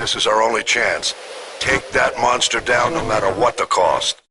this is our only chance. Take that monster down no matter what the cost.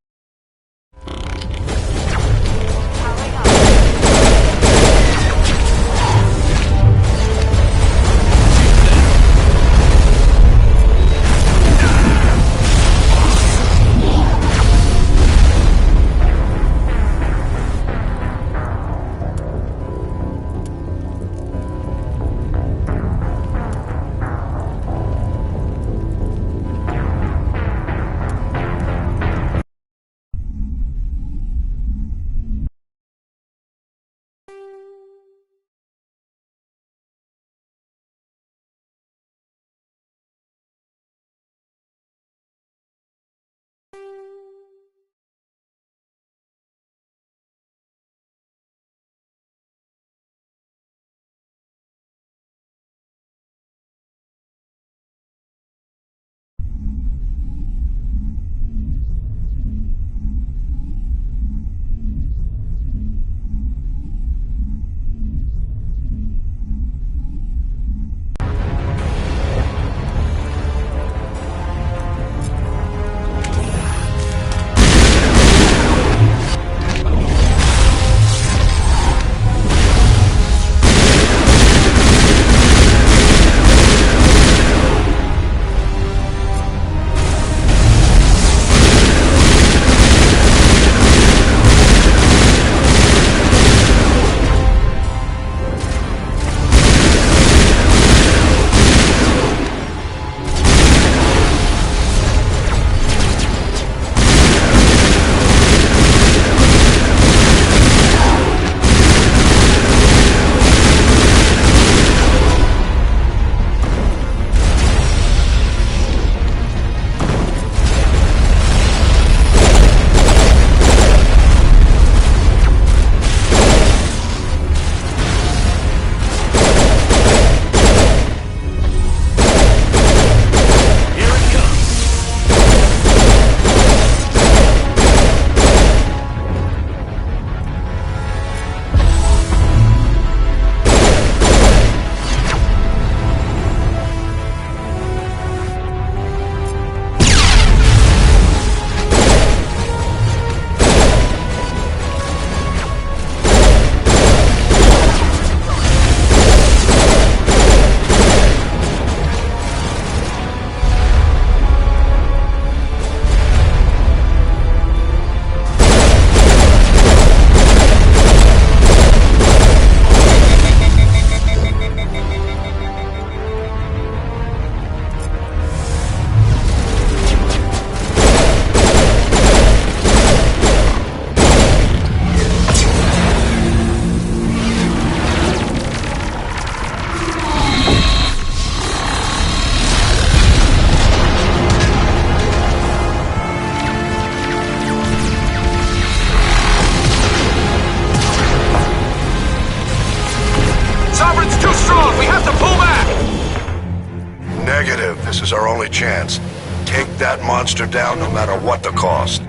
Negative. This is our only chance. Take that monster down no matter what the cost.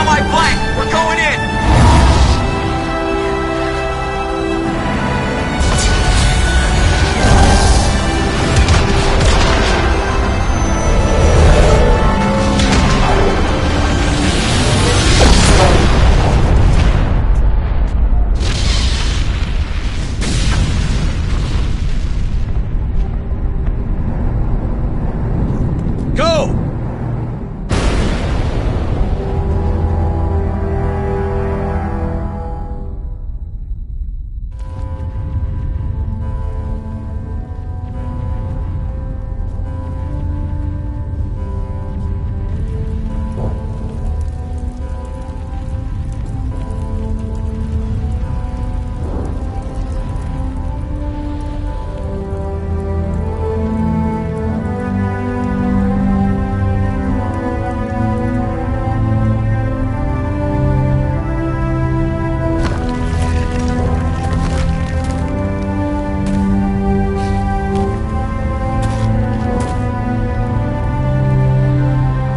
on my flank! We're going in! Go!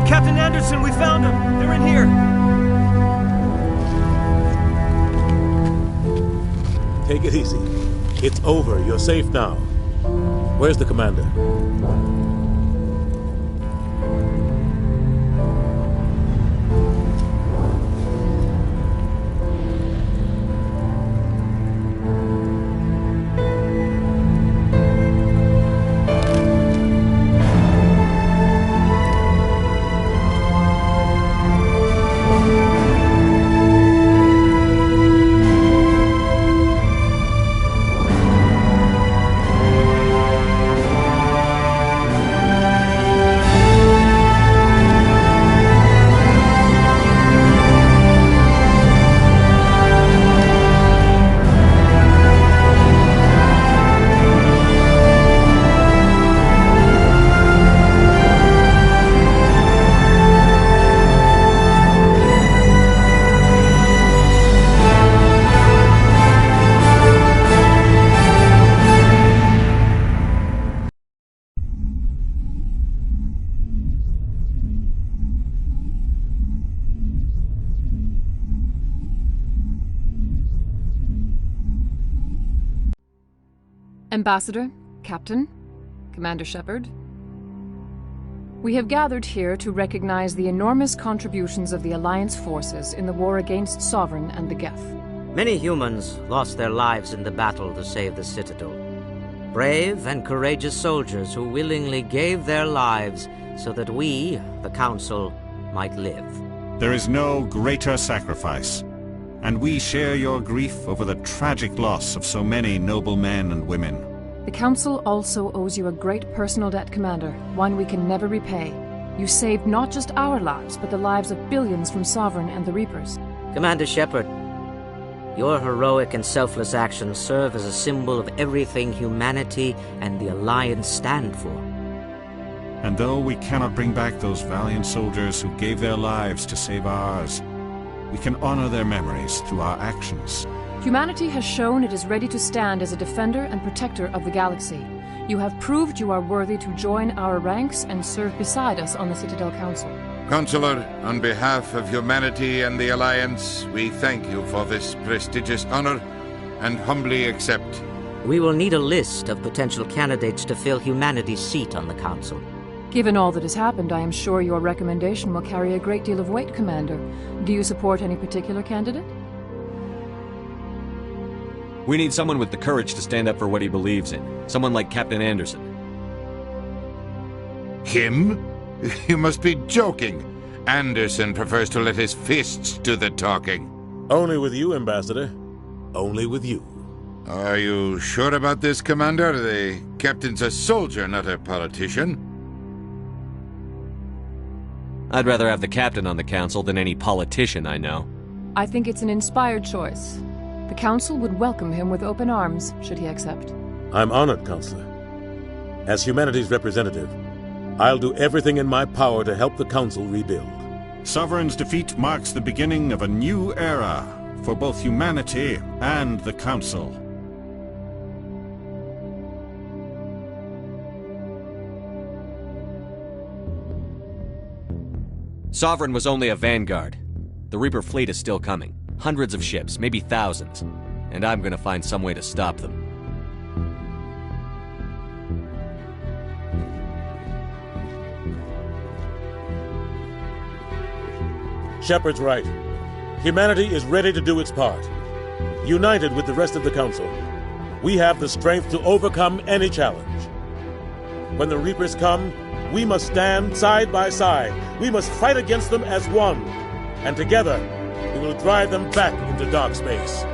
Captain Anderson, we found them! They're in here! Take it easy. It's over. You're safe now. Where's the commander? Ambassador, Captain, Commander Shepard. We have gathered here to recognize the enormous contributions of the Alliance forces in the war against Sovereign and the Geth. Many humans lost their lives in the battle to save the Citadel. Brave and courageous soldiers who willingly gave their lives so that we, the Council, might live. There is no greater sacrifice, and we share your grief over the tragic loss of so many noble men and women. The Council also owes you a great personal debt, Commander, one we can never repay. You saved not just our lives, but the lives of billions from Sovereign and the Reapers. Commander Shepard, your heroic and selfless actions serve as a symbol of everything humanity and the Alliance stand for. And though we cannot bring back those valiant soldiers who gave their lives to save ours, we can honor their memories through our actions. Humanity has shown it is ready to stand as a defender and protector of the galaxy. You have proved you are worthy to join our ranks and serve beside us on the Citadel Council. Consular, on behalf of humanity and the Alliance, we thank you for this prestigious honor and humbly accept. We will need a list of potential candidates to fill humanity's seat on the Council. Given all that has happened, I am sure your recommendation will carry a great deal of weight, Commander. Do you support any particular candidate? We need someone with the courage to stand up for what he believes in. Someone like Captain Anderson. Him? You must be joking. Anderson prefers to let his fists do the talking. Only with you, Ambassador. Only with you. Are you sure about this, Commander? The captain's a soldier, not a politician. I'd rather have the captain on the council than any politician I know. I think it's an inspired choice. The Council would welcome him with open arms, should he accept. I'm honored, Counselor. As humanity's representative, I'll do everything in my power to help the Council rebuild. Sovereign's defeat marks the beginning of a new era for both humanity and the Council. Sovereign was only a vanguard. The Reaper fleet is still coming. Hundreds of ships, maybe thousands. And I'm gonna find some way to stop them. Shepard's right. Humanity is ready to do its part. United with the rest of the Council, we have the strength to overcome any challenge. When the Reapers come, we must stand side by side. We must fight against them as one. And together, we will drive them back into dark space.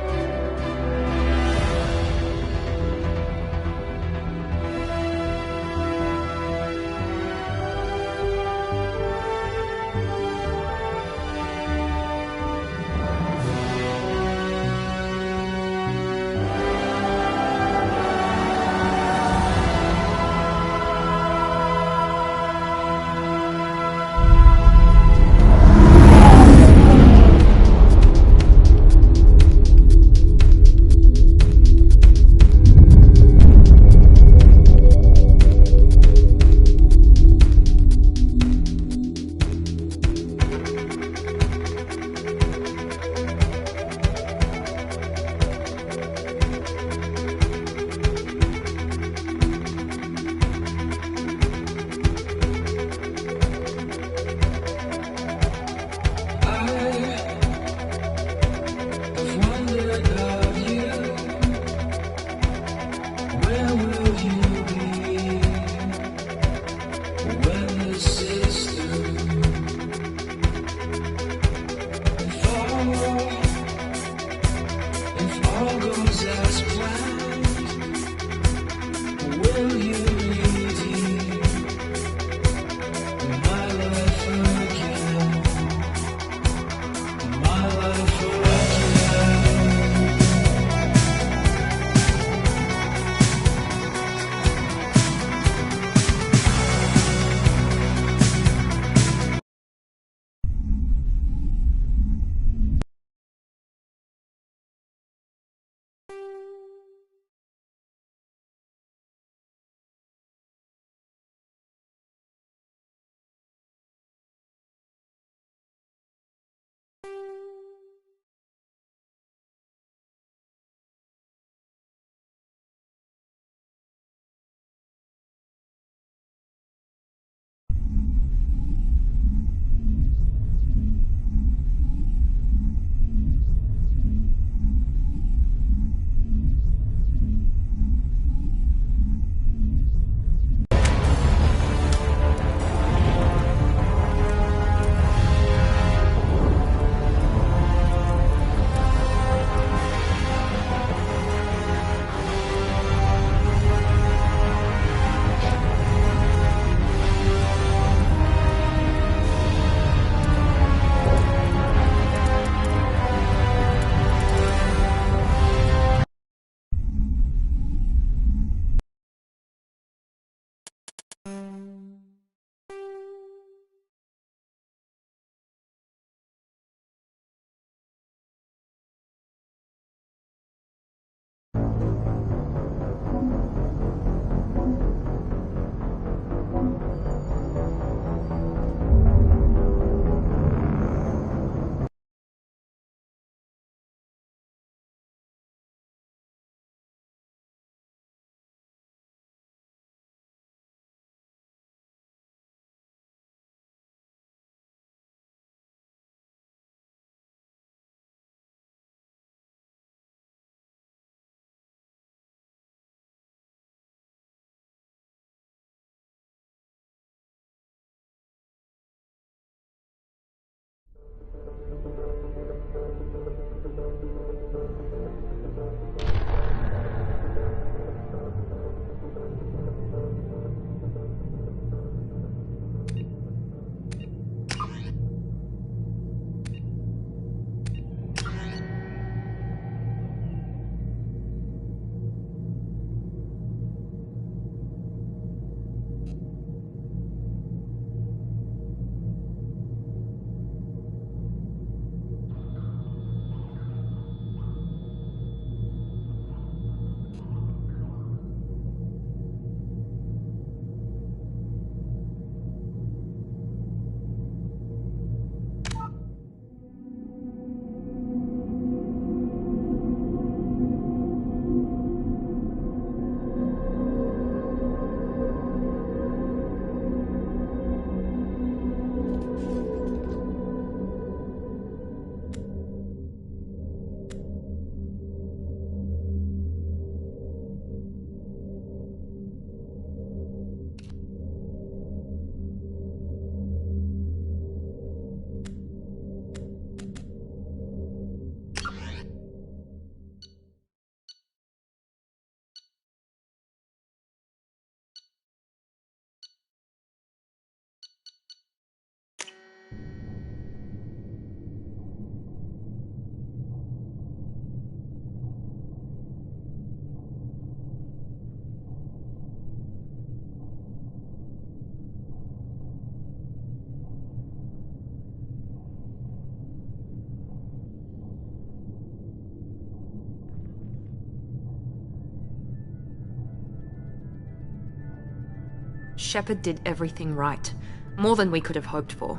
Shepard did everything right. More than we could have hoped for.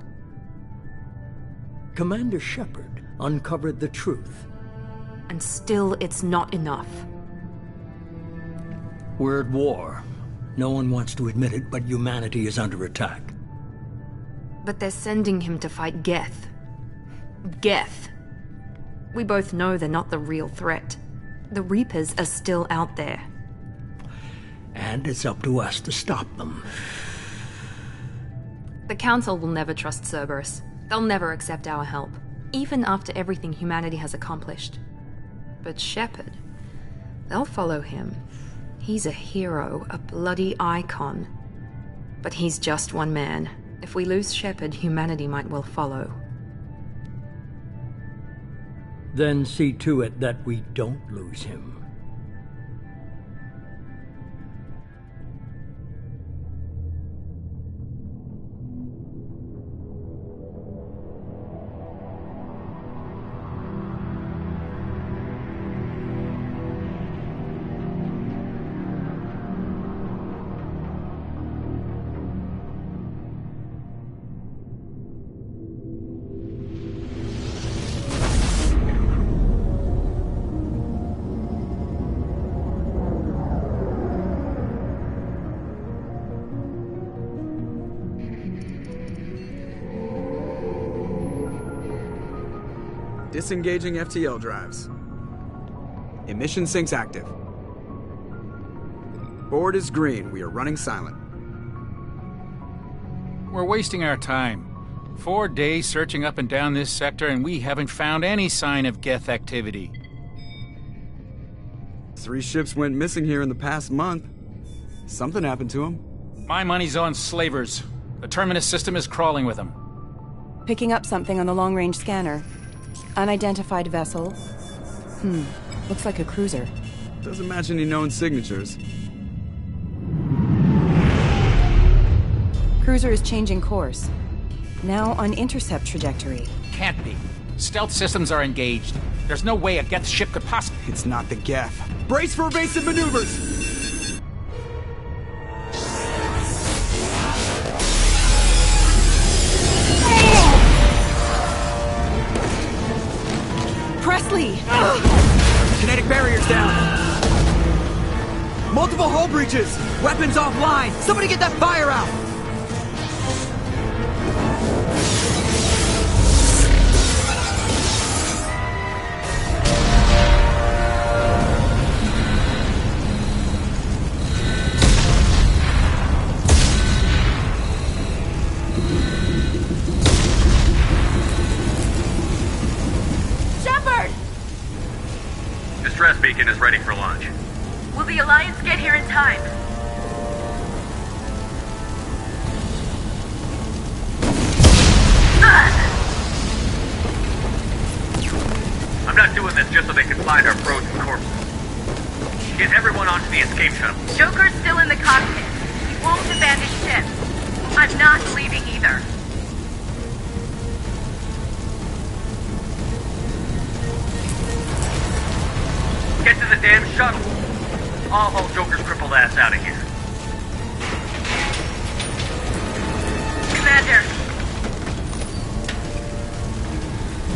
Commander Shepard uncovered the truth. And still, it's not enough. We're at war. No one wants to admit it, but humanity is under attack. But they're sending him to fight Geth. Geth. We both know they're not the real threat. The Reapers are still out there. And it's up to us to stop them. The Council will never trust Cerberus. They'll never accept our help, even after everything humanity has accomplished. But Shepard, they'll follow him. He's a hero, a bloody icon. But he's just one man. If we lose Shepard, humanity might well follow. Then see to it that we don't lose him. Disengaging FTL drives. Emission sinks active. Board is green. We are running silent. We're wasting our time. 4 days searching up and down this sector, and we haven't found any sign of Geth activity. 3 ships went missing here in the past month. Something happened to them. My money's on slavers. The Terminus system is crawling with them. Picking up something on the long-range scanner. Unidentified vessel. Looks like a cruiser. Doesn't match any known signatures. Cruiser is changing course. Now on intercept trajectory. Can't be. Stealth systems are engaged. There's no way a Geth ship could possibly... It's not the Geth. Brace for evasive maneuvers! Presley! Kinetic barriers down! Multiple hull breaches! Weapons offline! Somebody get that fire out! Distress beacon is ready for launch. Will the Alliance get here in time? I'm not doing this just so they can find our frozen corpses. Get everyone onto the escape shuttle. Joker's still in the cockpit. He won't abandon ship. I'm not leaving either. Get to the damn shuttle. I'll haul Joker's crippled ass out of here. Commander.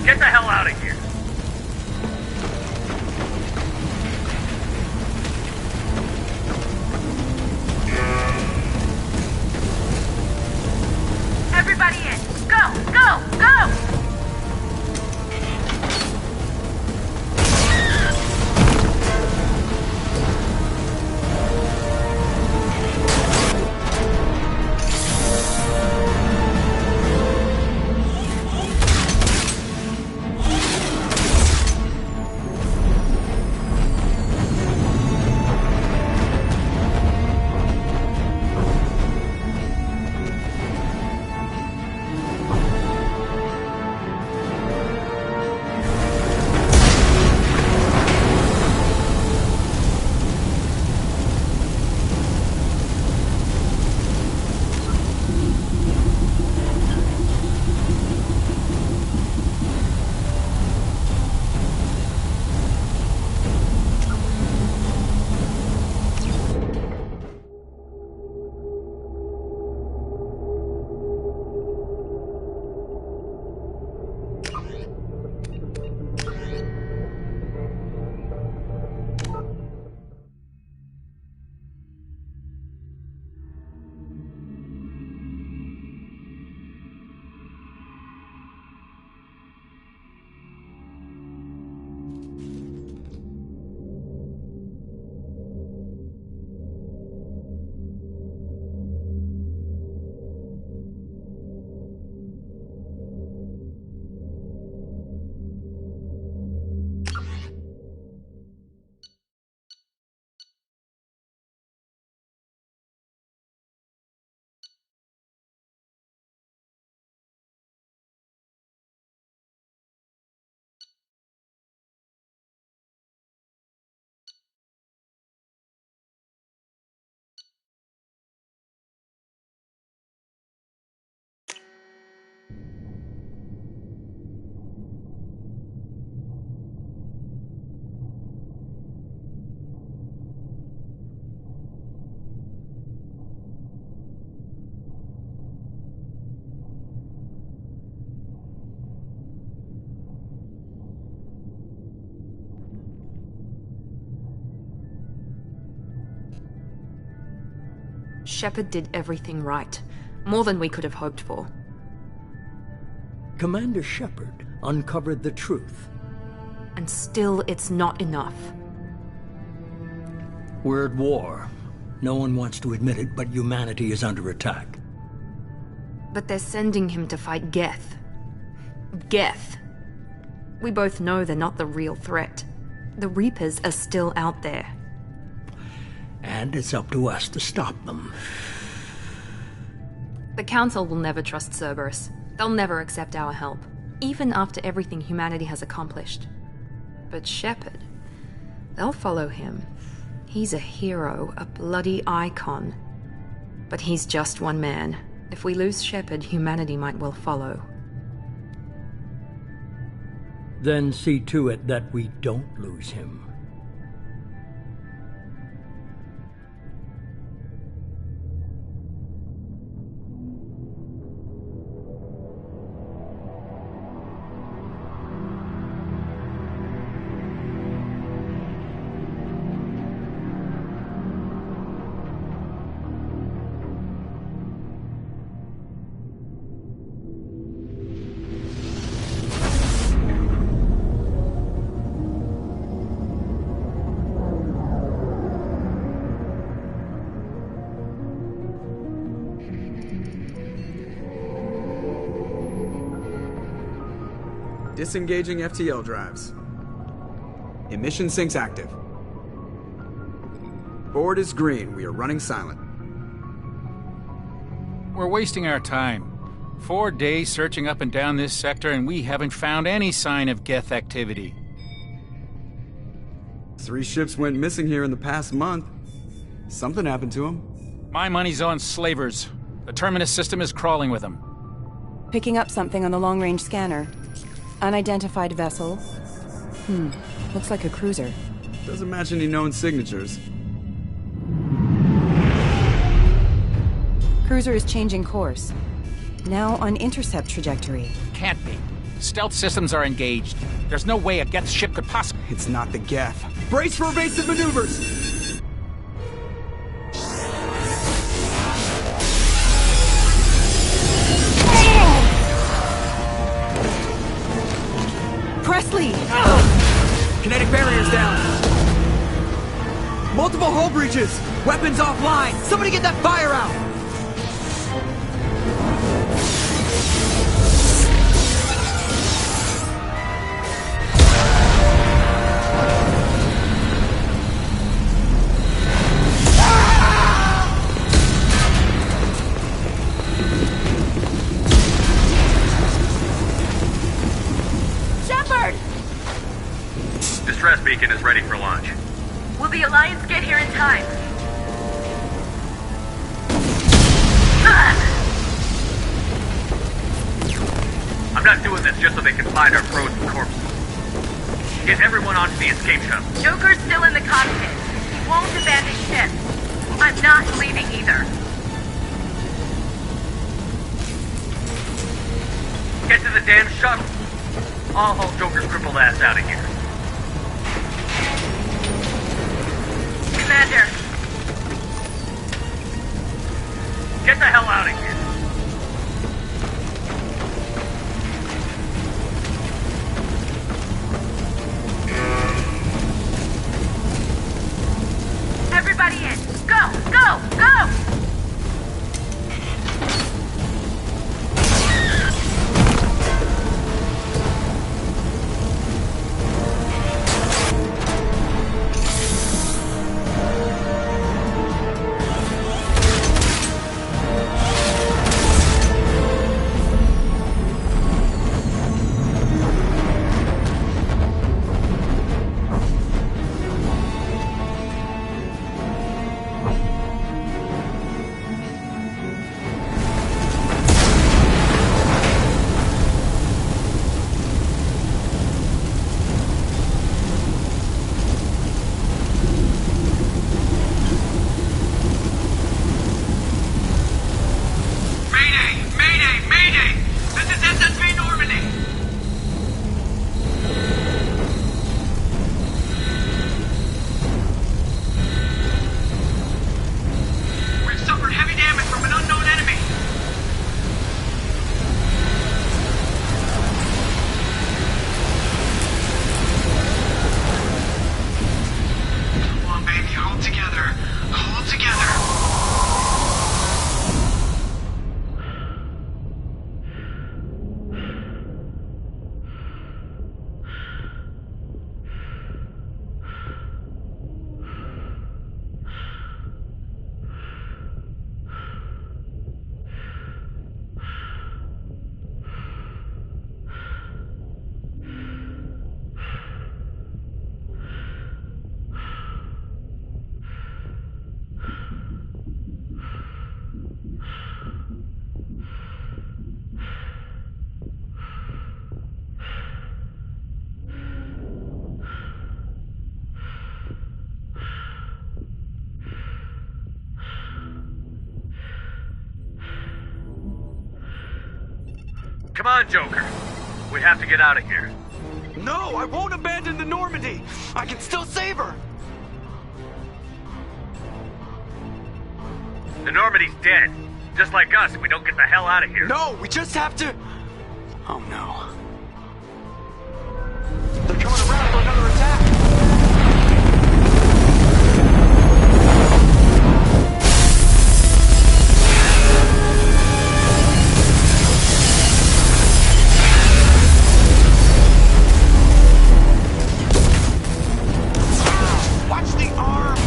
Get the hell out of here. Everybody in. Go, go, go! Shepard did everything right. More than we could have hoped for. Commander Shepard uncovered the truth. And still, it's not enough. We're at war. No one wants to admit it, but humanity is under attack. But they're sending him to fight Geth. Geth. We both know they're not the real threat. The Reapers are still out there. And it's up to us to stop them. The Council will never trust Cerberus. They'll never accept our help, even after everything humanity has accomplished. But Shepard, they'll follow him. He's a hero, a bloody icon. But he's just one man. If we lose Shepard, humanity might well follow. Then see to it that we don't lose him. Disengaging FTL drives. Emission sinks active. Board is green. We are running silent. We're wasting our time. 4 days searching up and down this sector, and we haven't found any sign of Geth activity. 3 ships went missing here in the past month. Something happened to them. My money's on slavers. The Terminus system is crawling with them. Picking up something on the long-range scanner. Unidentified vessel. Looks like a cruiser. Doesn't match any known signatures. Cruiser is changing course. Now on intercept trajectory. Can't be. Stealth systems are engaged. There's no way a Geth ship could possibly... It's not the Geth. Brace for evasive maneuvers! Presley! Kinetic barriers down. Multiple hull breaches. Weapons offline. Somebody get that fire out. Distress beacon is ready for launch. Will the Alliance get here in time? I'm not doing this just so they can find our frozen corpses. Get everyone onto the escape shuttle. Joker's still in the cockpit. He won't abandon ship. I'm not leaving either. Get to the damn shuttle. I'll haul Joker's crippled ass out of here. Commander. Get the hell out of here. Everybody in. Go, go, go! Come on, Joker. We have to get out of here. No, I won't abandon the Normandy! I can still save her! The Normandy's dead. Just like us if we don't get the hell out of here. No, we just have to... Oh no. They're coming around for another attack! Watch the arm!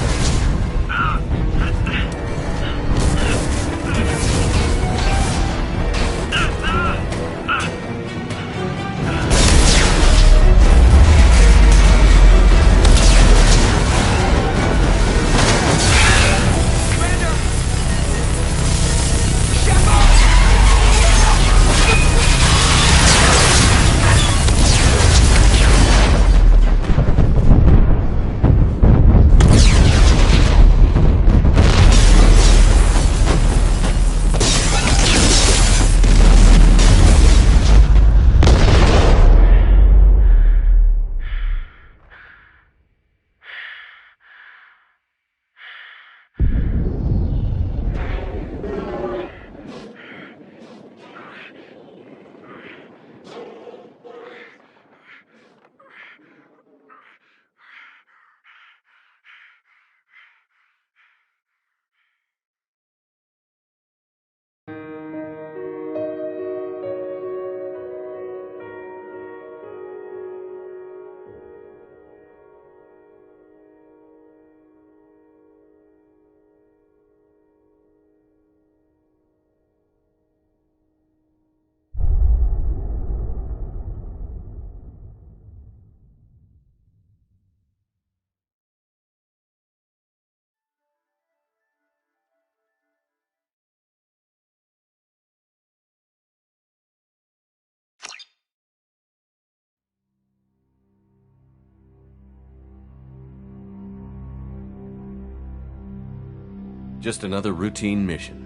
Just another routine mission.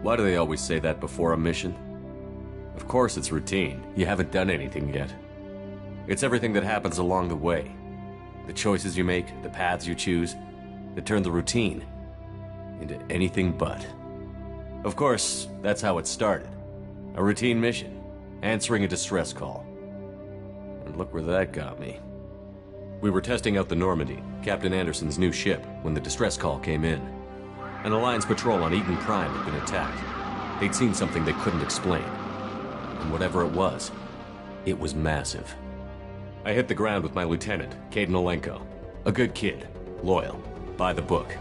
Why do they always say that before a mission? Of course it's routine. You haven't done anything yet. It's everything that happens along the way. The choices you make, the paths you choose, that turn the routine into anything but. Of course, that's how it started. A routine mission, answering a distress call. And look where that got me. We were testing out the Normandy, Captain Anderson's new ship, when the distress call came in. An Alliance patrol on Eden Prime had been attacked. They'd seen something they couldn't explain. And whatever it was massive. I hit the ground with my lieutenant, Caden Olenko. A good kid, loyal, by the book,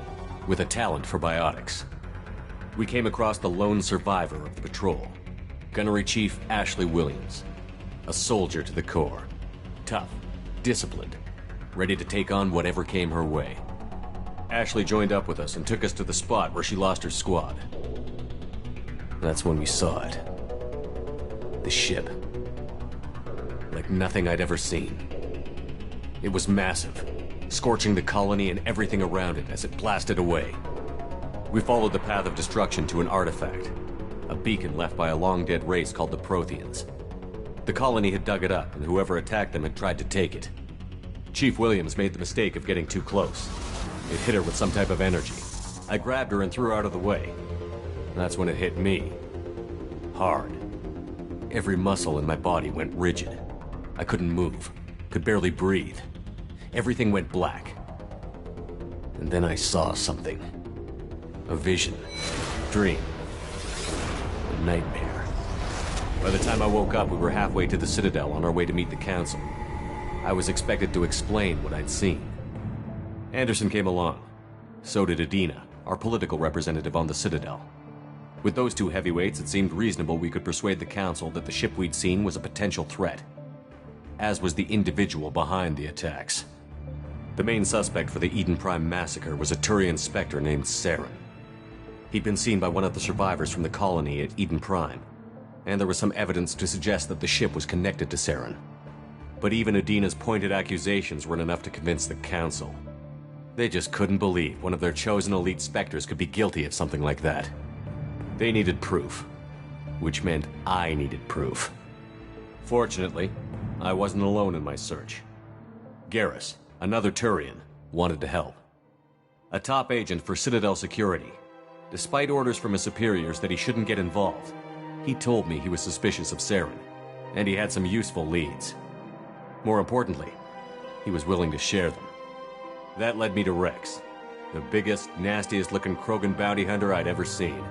with a talent for biotics. We came across the lone survivor of the patrol, Gunnery Chief Ashley Williams. A soldier to the core. Tough, disciplined, ready to take on whatever came her way. Ashley joined up with us and took us to the spot where she lost her squad. That's when we saw it. The ship. Like nothing I'd ever seen. It was massive, scorching the colony and everything around it as it blasted away. We followed the path of destruction to an artifact, a beacon left by a long-dead race called the Protheans. The colony had dug it up, and whoever attacked them had tried to take it. Chief Williams made the mistake of getting too close. It hit her with some type of energy. I grabbed her and threw her out of the way. That's when it hit me. Hard. Every muscle in my body went rigid. I couldn't move, could barely breathe. Everything went black. And then I saw something. A vision. A dream. A nightmare. By the time I woke up, we were halfway to the Citadel on our way to meet the Council. I was expected to explain what I'd seen. Anderson came along. So did Adina, our political representative on the Citadel. With those two heavyweights, it seemed reasonable we could persuade the Council that the ship we'd seen was a potential threat. As was the individual behind the attacks. The main suspect for the Eden Prime massacre was a Turian Spectre named Saren. He'd been seen by one of the survivors from the colony at Eden Prime, and there was some evidence to suggest that the ship was connected to Saren. But even Adina's pointed accusations weren't enough to convince the Council. They just couldn't believe one of their chosen elite Spectres could be guilty of something like that. They needed proof. which meant I needed proof. Fortunately, I wasn't alone in my search. Garrus, another Turian, wanted to help. A top agent for Citadel Security. Despite orders from his superiors that he shouldn't get involved, he told me he was suspicious of Saren, and he had some useful leads. More importantly, he was willing to share them. That led me to Rex, the biggest, nastiest-looking Krogan bounty hunter I'd ever seen.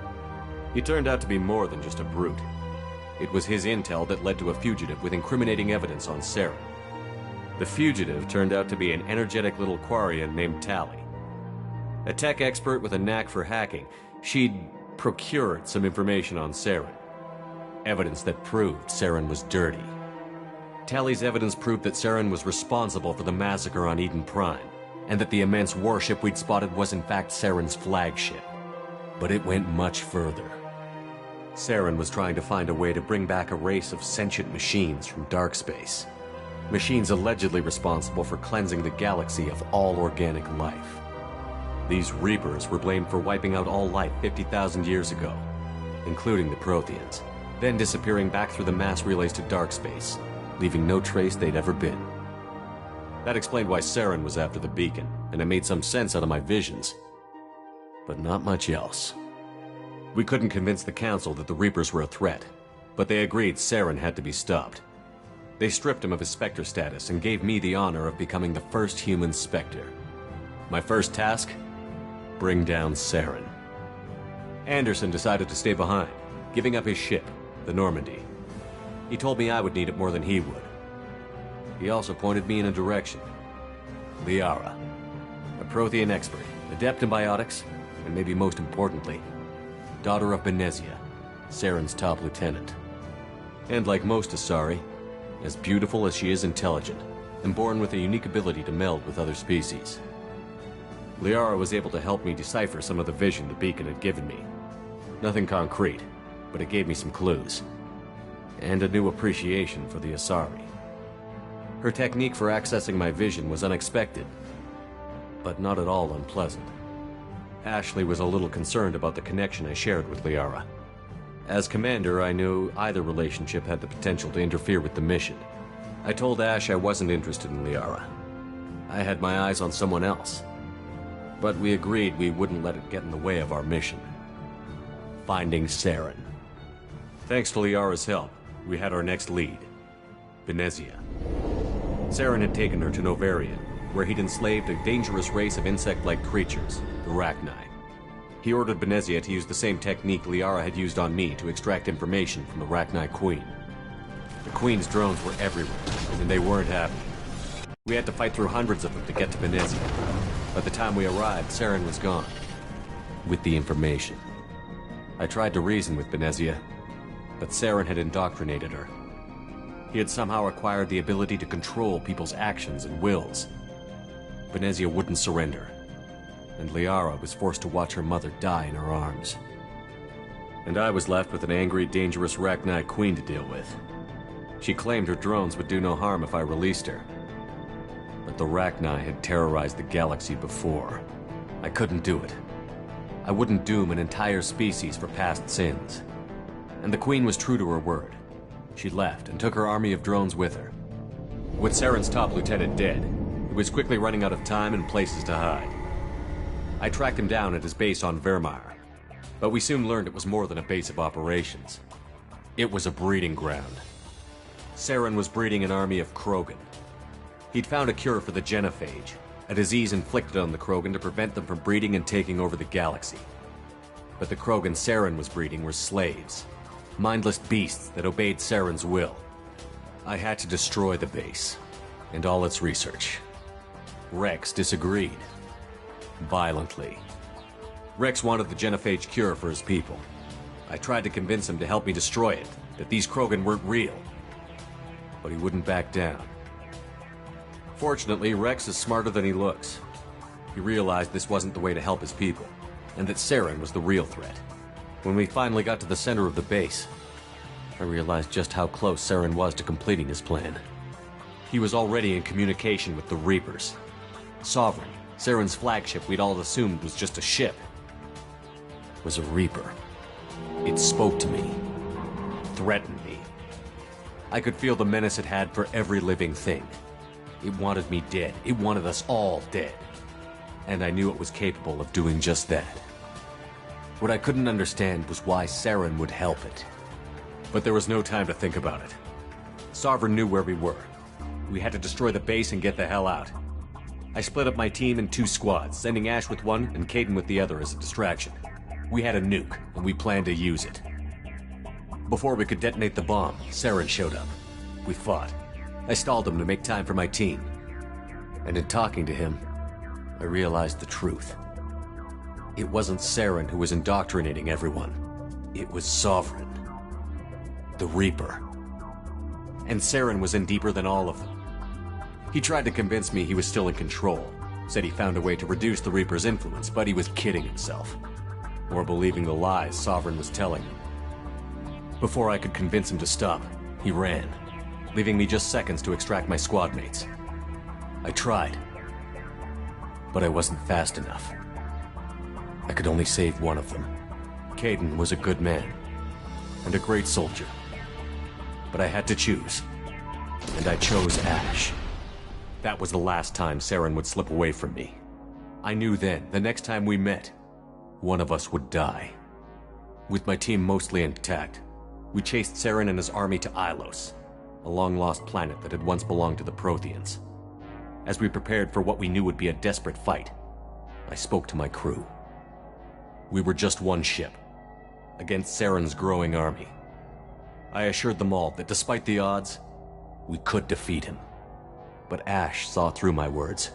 He turned out to be more than just a brute. It was his intel that led to a fugitive with incriminating evidence on Saren. The fugitive turned out to be an energetic little Quarian named Tali. A tech expert with a knack for hacking, she'd procured some information on Saren. Evidence that proved Saren was dirty. Tali's evidence proved that Saren was responsible for the massacre on Eden Prime, and that the immense warship we'd spotted was in fact Saren's flagship. But it went much further. Saren was trying to find a way to bring back a race of sentient machines from dark space. Machines allegedly responsible for cleansing the galaxy of all organic life. These Reapers were blamed for wiping out all life 50,000 years ago, including the Protheans, then disappearing back through the mass relays to dark space, leaving no trace they'd ever been. That explained why Saren was after the beacon, and it made some sense out of my visions. But not much else. We couldn't convince the Council that the Reapers were a threat, but they agreed Saren had to be stopped. They stripped him of his Spectre status and gave me the honor of becoming the first human Spectre. My first task? Bring down Saren. Anderson decided to stay behind, giving up his ship, the Normandy. He told me I would need it more than he would. He also pointed me in a direction. Liara, a Prothean expert, adept in biotics, and maybe most importantly, daughter of Benezia, Saren's top lieutenant. And like most Asari, as beautiful as she is intelligent, and born with a unique ability to meld with other species. Liara was able to help me decipher some of the vision the beacon had given me. Nothing concrete, but it gave me some clues. And a new appreciation for the Asari. Her technique for accessing my vision was unexpected, but not at all unpleasant. Ashley was a little concerned about the connection I shared with Liara. As commander, I knew either relationship had the potential to interfere with the mission. I told Ash I wasn't interested in Liara. I had my eyes on someone else. But we agreed we wouldn't let it get in the way of our mission. Finding Saren. Thanks to Liara's help, we had our next lead. Benezia. Saren had taken her to Novarian, where he'd enslaved a dangerous race of insect-like creatures, the Rachni. He ordered Benezia to use the same technique Liara had used on me to extract information from the Rachni Queen. The Queen's drones were everywhere, and they weren't happy. We had to fight through hundreds of them to get to Benezia. By the time we arrived, Saren was gone. With the information. I tried to reason with Benezia, but Saren had indoctrinated her. He had somehow acquired the ability to control people's actions and wills. Benezia wouldn't surrender, and Liara was forced to watch her mother die in her arms. And I was left with an angry, dangerous Rachni Queen to deal with. She claimed her drones would do no harm if I released her. But the Rachni had terrorized the galaxy before. I couldn't do it. I wouldn't doom an entire species for past sins. And the Queen was true to her word. She left and took her army of drones with her. With Saren's top lieutenant dead, he was quickly running out of time and places to hide. I tracked him down at his base on Vermeer, but we soon learned it was more than a base of operations. It was a breeding ground. Saren was breeding an army of Krogan. He'd found a cure for the genophage, a disease inflicted on the Krogan to prevent them from breeding and taking over the galaxy. But the Krogan Saren was breeding were slaves, mindless beasts that obeyed Saren's will. I had to destroy the base, and all its research. Rex disagreed. Violently. Rex wanted the genophage cure for his people. I tried to convince him to help me destroy it, that these Krogan weren't real. But he wouldn't back down. Fortunately, Rex is smarter than he looks. He realized this wasn't the way to help his people, and that Saren was the real threat. When we finally got to the center of the base, I realized just how close Saren was to completing his plan. He was already in communication with the Reapers. Sovereign, Saren's flagship we'd all assumed was just a ship, was a Reaper. It spoke to me. threatened me. I could feel the menace it had for every living thing. It wanted me dead. It wanted us all dead. And I knew it was capable of doing just that. What I couldn't understand was why Saren would help it. But there was no time to think about it. Sovereign knew where we were. We had to destroy the base and get the hell out. I split up my team in 2 squads, sending Ash with one and Kaidan with the other as a distraction. We had a nuke, and we planned to use it. Before we could detonate the bomb, Saren showed up. We fought. I stalled him to make time for my team. And in talking to him, I realized the truth. It wasn't Saren who was indoctrinating everyone. It was Sovereign. The Reaper. And Saren was in deeper than all of them. He tried to convince me he was still in control. Said he found a way to reduce the Reaper's influence, but he was kidding himself. Or believing the lies Sovereign was telling him. Before I could convince him to stop, he ran, leaving me just seconds to extract my squad mates. I tried, but I wasn't fast enough. I could only save one of them. Kaidan was a good man, and a great soldier. But I had to choose, and I chose Ash. That was the last time Saren would slip away from me. I knew then, the next time we met, one of us would die. With my team mostly intact, we chased Saren and his army to Ilos, a long-lost planet that had once belonged to the Protheans. As we prepared for what we knew would be a desperate fight, I spoke to my crew. We were just one ship, against Saren's growing army. I assured them all that despite the odds, we could defeat him. But Ash saw through my words.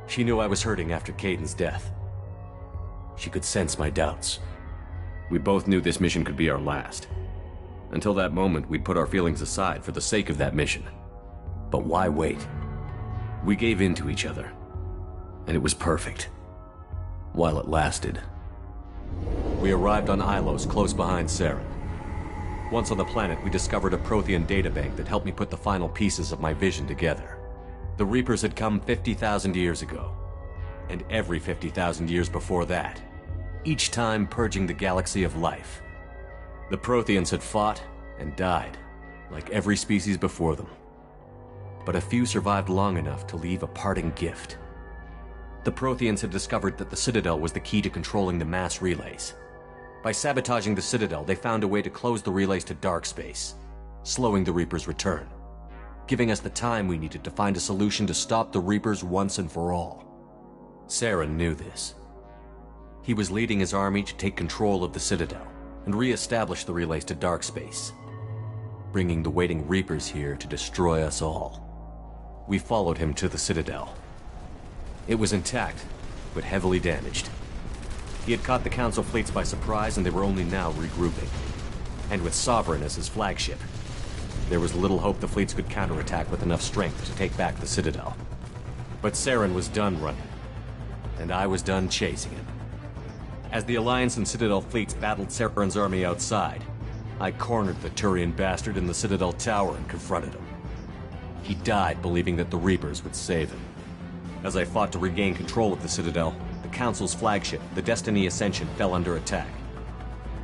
She knew I was hurting after Kaidan's death. She could sense my doubts. We both knew this mission could be our last. Until that moment, we'd put our feelings aside for the sake of that mission. But why wait? We gave in to each other, and it was perfect. While it lasted. We arrived on Ilos, close behind Saren. Once on the planet, we discovered a Prothean databank that helped me put the final pieces of my vision together. The Reapers had come 50,000 years ago, and every 50,000 years before that, each time purging the galaxy of life. The Protheans had fought and died, like every species before them. But a few survived long enough to leave a parting gift. The Protheans had discovered that the Citadel was the key to controlling the mass relays. By sabotaging the Citadel, they found a way to close the relays to dark space, slowing the Reaper's return, giving us the time we needed to find a solution to stop the Reapers once and for all. Saren knew this. He was leading his army to take control of the Citadel and re-establish the relays to dark space, bringing the waiting Reapers here to destroy us all. We followed him to the Citadel. It was intact, but heavily damaged. He had caught the Council fleets by surprise, and they were only now regrouping. And with Sovereign as his flagship, there was little hope the fleets could counterattack with enough strength to take back the Citadel. But Saren was done running, and I was done chasing him. As the Alliance and Citadel fleets battled Saren's army outside, I cornered the Turian bastard in the Citadel tower and confronted him. He died believing that the Reapers would save him. As I fought to regain control of the Citadel, the Council's flagship, the Destiny Ascension, fell under attack.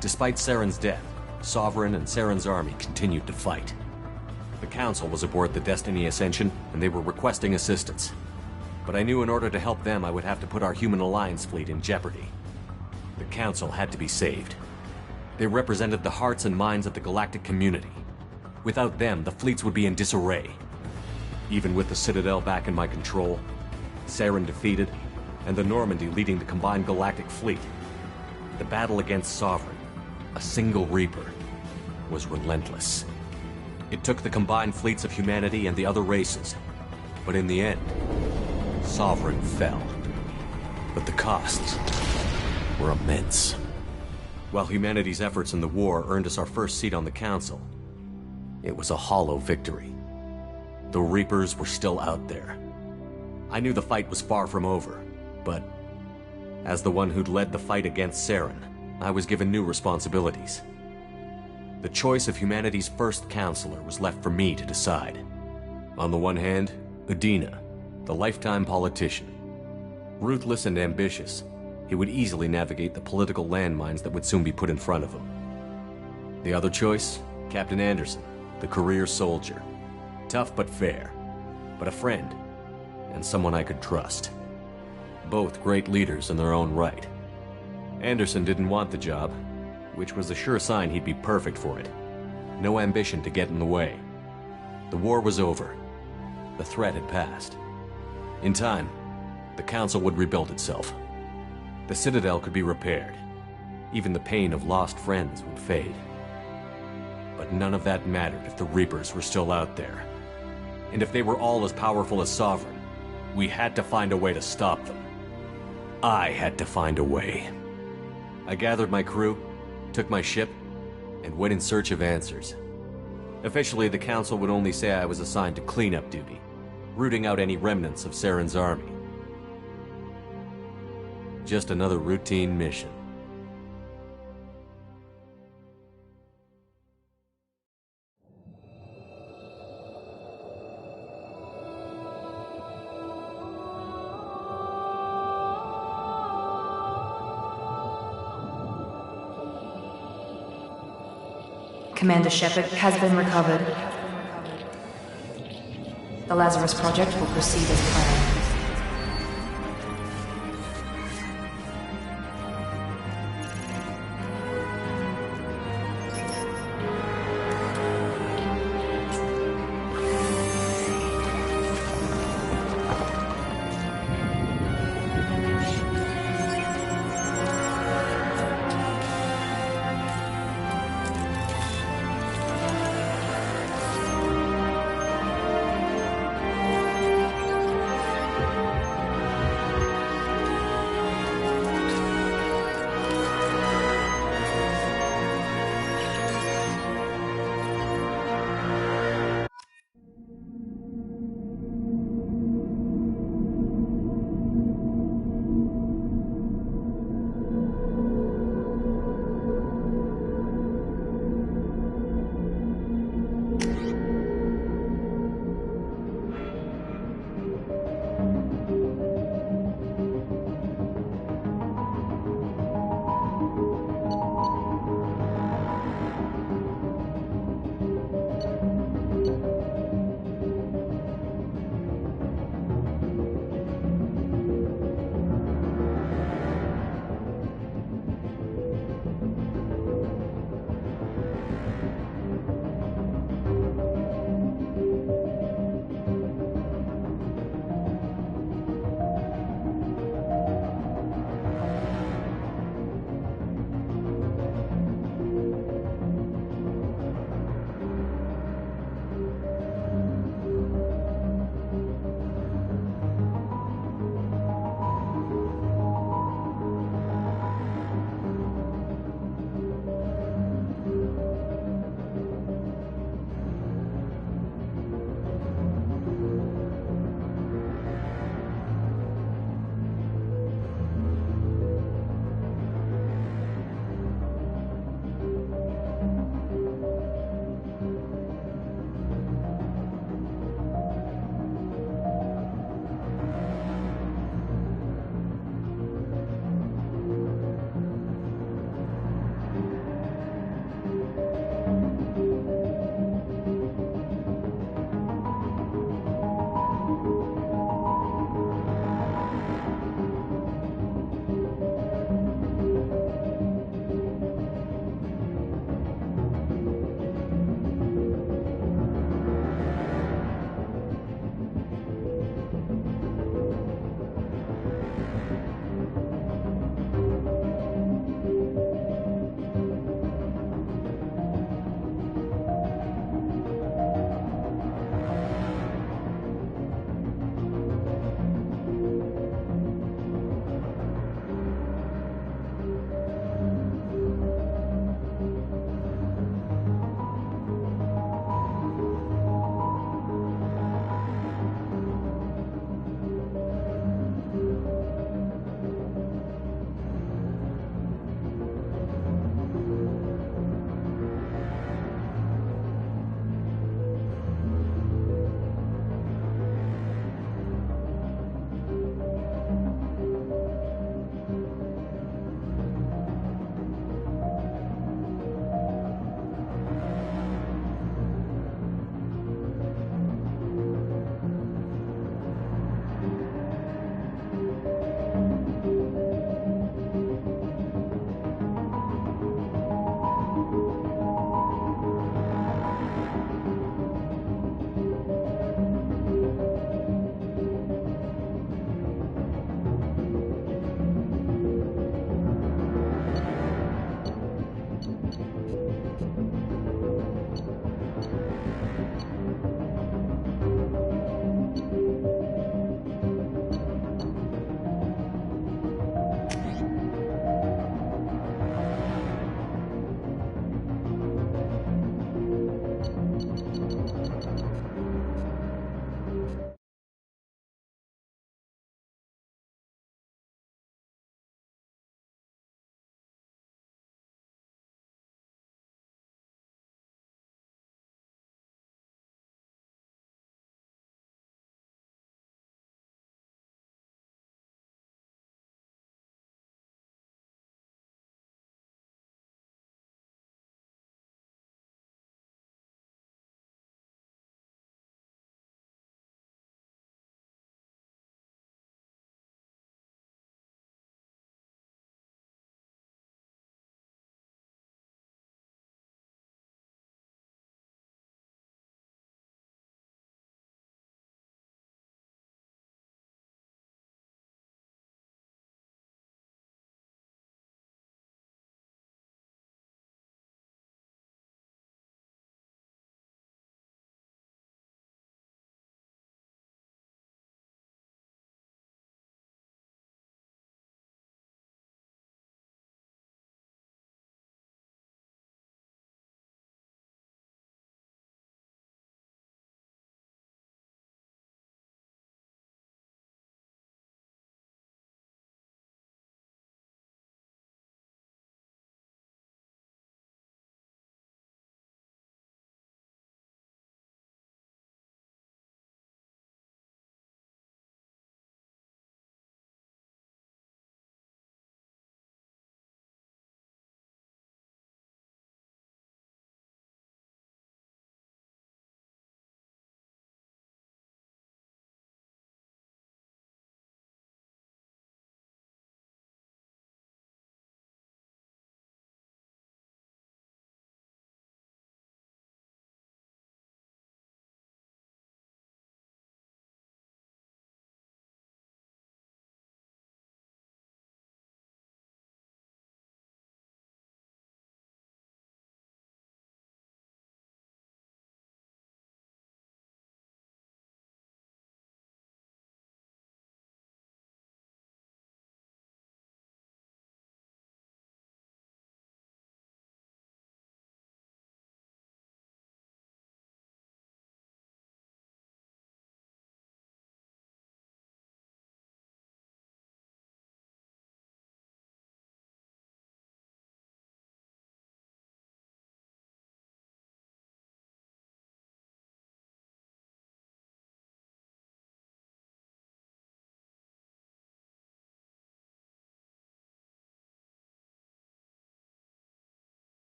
Despite Saren's death, Sovereign and Saren's army continued to fight. The Council was aboard the Destiny Ascension, and they were requesting assistance. But I knew in order to help them, I would have to put our human Alliance fleet in jeopardy. The Council had to be saved. They represented the hearts and minds of the galactic community. Without them, the fleets would be in disarray. Even with the Citadel back in my control, Saren defeated, and the Normandy leading the combined galactic fleet, the battle against Sovereign, a single Reaper, was relentless. It took the combined fleets of humanity and the other races, but in the end, Sovereign fell. But the costs were immense. While humanity's efforts in the war earned us our first seat on the Council, it was a hollow victory. The Reapers were still out there. I knew the fight was far from over, but as the one who'd led the fight against Saren, I was given new responsibilities. The choice of humanity's first counselor was left for me to decide. On the one hand, Udina, the lifetime politician. Ruthless and ambitious, he would easily navigate the political landmines that would soon be put in front of him. The other choice? Captain Anderson, the career soldier. Tough but fair, but a friend, and someone I could trust. Both great leaders in their own right. Anderson didn't want the job, which was a sure sign he'd be perfect for it. No ambition to get in the way. The war was over. The threat had passed. In time, the Council would rebuild itself. The Citadel could be repaired. Even the pain of lost friends would fade. But none of that mattered if the Reapers were still out there. And if they were all as powerful as Sovereign, we had to find a way to stop them. I had to find a way. I gathered my crew, took my ship, and went in search of answers. Officially, the Council would only say I was assigned to cleanup duty, rooting out any remnants of Saren's army. Just another routine mission. Commander Shepard has been recovered. The Lazarus Project will proceed as planned.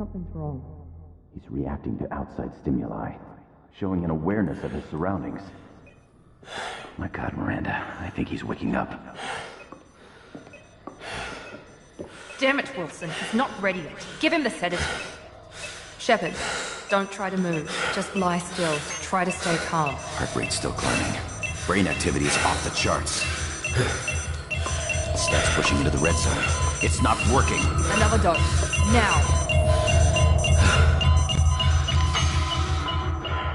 Something's wrong. He's reacting to outside stimuli, showing an awareness of his surroundings. My God, Miranda, I think he's waking up. Damn it, Wilson. He's not ready yet. Give him the sedative. Shepard, don't try to move. Just lie still. Try to stay calm. Heart rate's still climbing. Brain activity is off the charts. Stats pushing into the red zone. It's not working. Another dose. Now.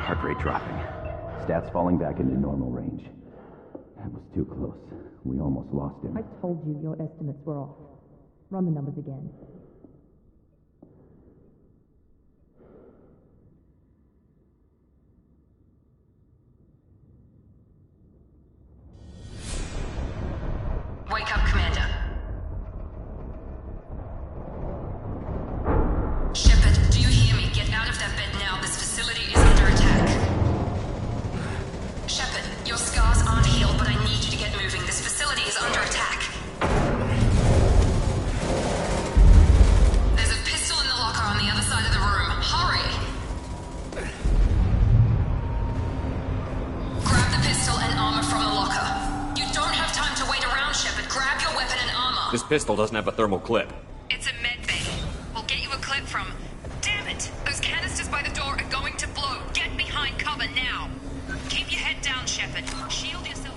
Heart rate dropping. Stats falling back into normal range. That was too close. We almost lost him. I told you your estimates were off. Run the numbers again. Wake up, Commander. Shepard, do you hear me? Get out of that bed now. This facility is under attack. Shepard, your scars aren't healed, but I need you to get moving. This facility is under attack. There's a pistol in the locker on the other side of the room. Hurry! Grab the pistol and armor from the locker. You don't have time to wait around, Shepard. Grab your weapon and armor. This pistol doesn't have a thermal clip. It's a med bay. We'll get you a clip from... Damn it! Those canisters by the door are going to blow. Get behind cover now. Keep your head down, Shepard. Shield yourself.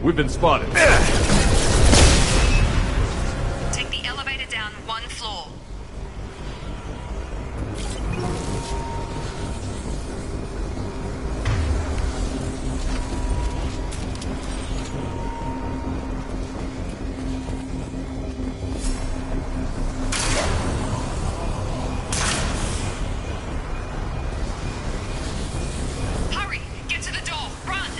We've been spotted. Take the elevator down 1 floor. Hurry! Get to the door! Run!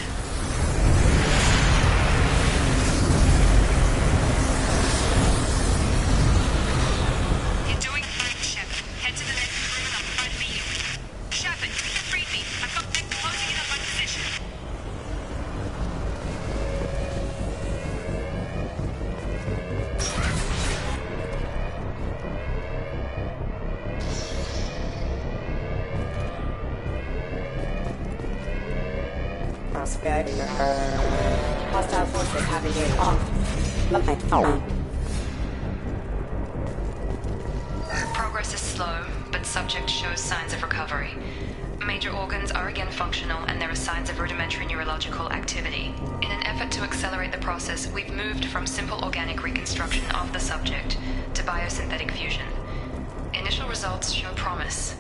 You're doing fine, Shepard. Head to the next room and I'll try to beat you. Shepard, read me. I've got things closing in on my position. Hostile forces have engaged off. Progress is slow, but subject shows signs of recovery. Major organs are again functional, and there are signs of rudimentary neurological activity. In an effort to accelerate the process, we've moved from simple organic reconstruction of the subject to biosynthetic fusion. Initial results show promise.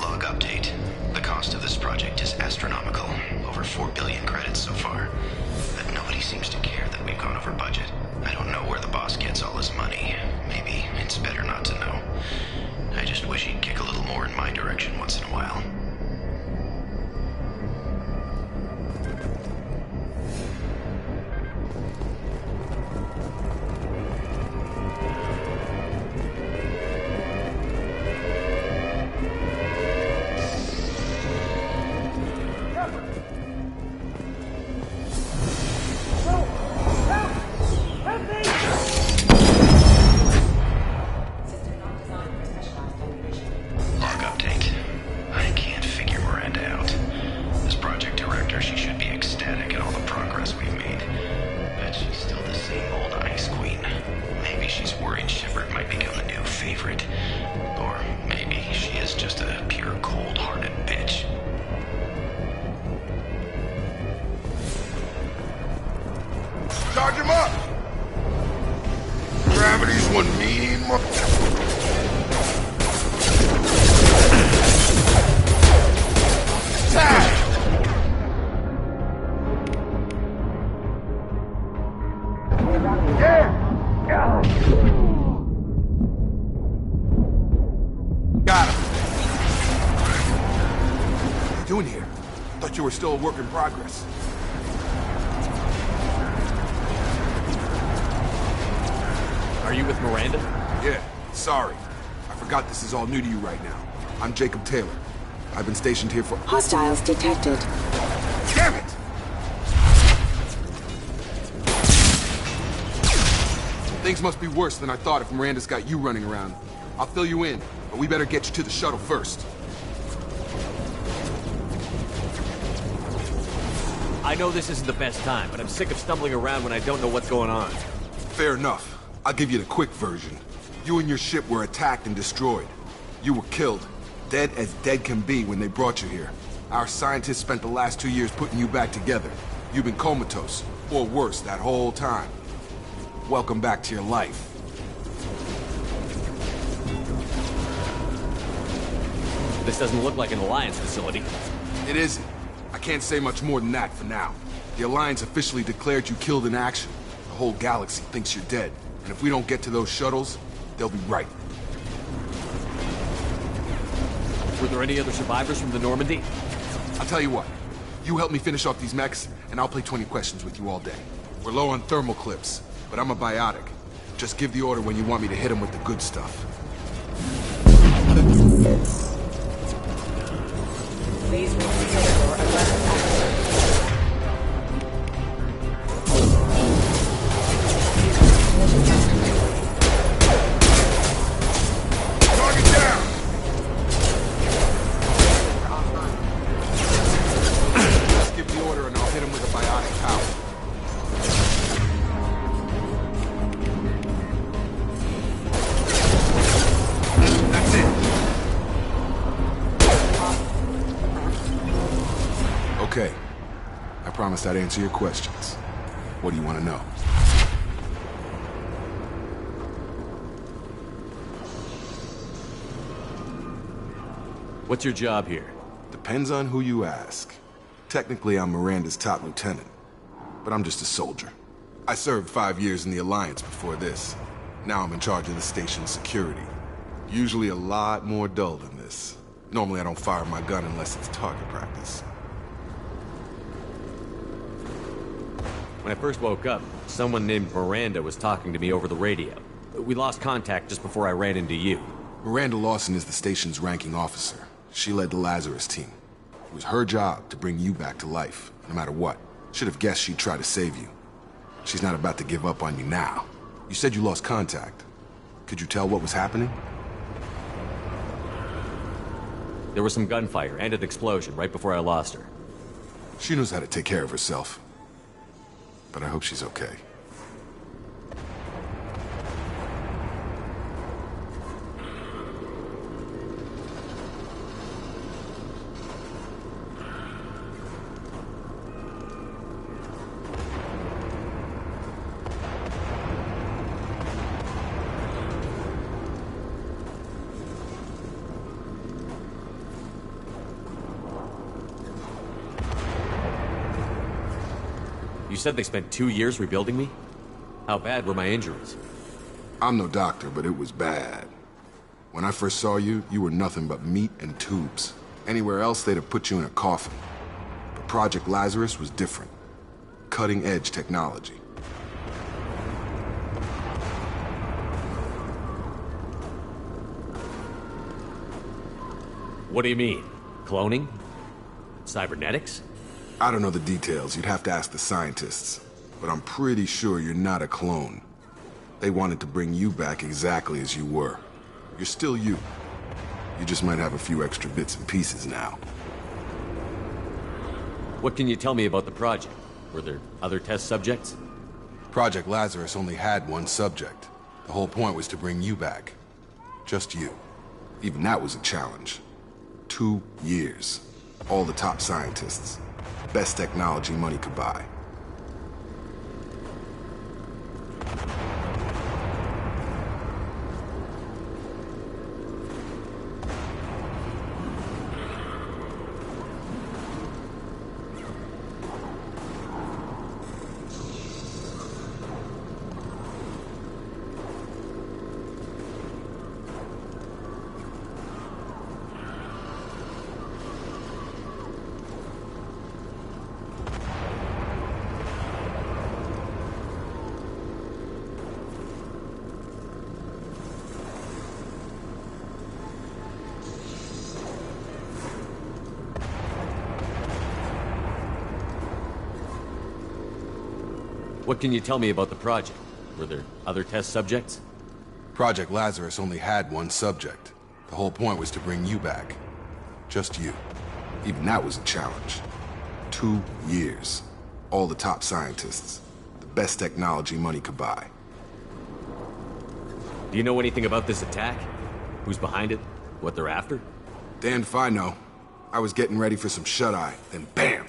Log update. The cost of this project is astronomical. Over 4 billion credits so far. But nobody seems to care that we've gone over budget. I don't know where the boss gets all his money. Maybe it's better not to know. I just wish he'd kick a little more in my direction once in a while. Log update. I can't figure Miranda out. As project director, she should be ecstatic at all the progress we've made. But she's still the same old ice queen. Maybe she's worried Shepard might become the new favorite. Or maybe she is just a pure cold-hearted bitch. Charge him up! Gravity's one mean Got him. What are you doing here? Thought you were still a work in progress. Are you with Miranda? Yeah, sorry. I forgot this is all new to you right now. I'm Jacob Taylor. I've been stationed here for— Hostiles detected. Damn it! Things must be worse than I thought if Miranda's got you running around. I'll fill you in, but we better get you to the shuttle first. I know this isn't the best time, but I'm sick of stumbling around when I don't know what's going on. Fair enough. I'll give you the quick version. You and your ship were attacked and destroyed. You were killed. Dead as dead can be when they brought you here. Our scientists spent the last 2 years putting you back together. You've been comatose, or worse, that whole time. Welcome back to your life. This doesn't look like an Alliance facility. It isn't. I can't say much more than that for now. The Alliance officially declared you killed in action. The whole galaxy thinks you're dead. And if we don't get to those shuttles, they'll be right. Were there any other survivors from the Normandy? I'll tell you what. You help me finish off these mechs, and I'll play 20 questions with you all day. We're low on thermal clips, but I'm a biotic. Just give the order when you want me to hit them with the good stuff. Please reconsider your aggressive action. Target down! Okay. I promised I'd answer your questions. What do you want to know? What's your job here? Depends on who you ask. Technically, I'm Miranda's top lieutenant, but I'm just a soldier. I served 5 years in the Alliance before this. Now I'm in charge of the station's security. Usually a lot more dull than this. Normally I don't fire my gun unless it's target practice. When I first woke up, someone named Miranda was talking to me over the radio. We lost contact just before I ran into you. Miranda Lawson is the station's ranking officer. She led the Lazarus team. It was her job to bring you back to life, no matter what. Should have guessed she'd try to save you. She's not about to give up on you now. You said you lost contact. Could you tell what was happening? There was some gunfire and an explosion right before I lost her. She knows how to take care of herself. But I hope she's okay. You said they spent 2 years rebuilding me? How bad were my injuries? I'm no doctor, but it was bad. When I first saw you, you were nothing but meat and tubes. Anywhere else, they'd have put you in a coffin. But Project Lazarus was different. Cutting-edge technology. What do you mean? Cloning? Cybernetics? I don't know the details. You'd have to ask the scientists. But I'm pretty sure you're not a clone. They wanted to bring you back exactly as you were. You're still you. You just might have a few extra bits and pieces now. What can you tell me about the project? Were there other test subjects? Project Lazarus only had one subject. The whole point was to bring you back. Just you. Even that was a challenge. 2 years. All the top scientists. Best technology money could buy. What can you tell me about the project? Were there other test subjects? Project Lazarus only had one subject. The whole point was to bring you back. Just you. Even that was a challenge. 2 years. All the top scientists. The best technology money could buy. Do you know anything about this attack? Who's behind it? What they're after? Damned if I know. I was getting ready for some shut-eye, then bam!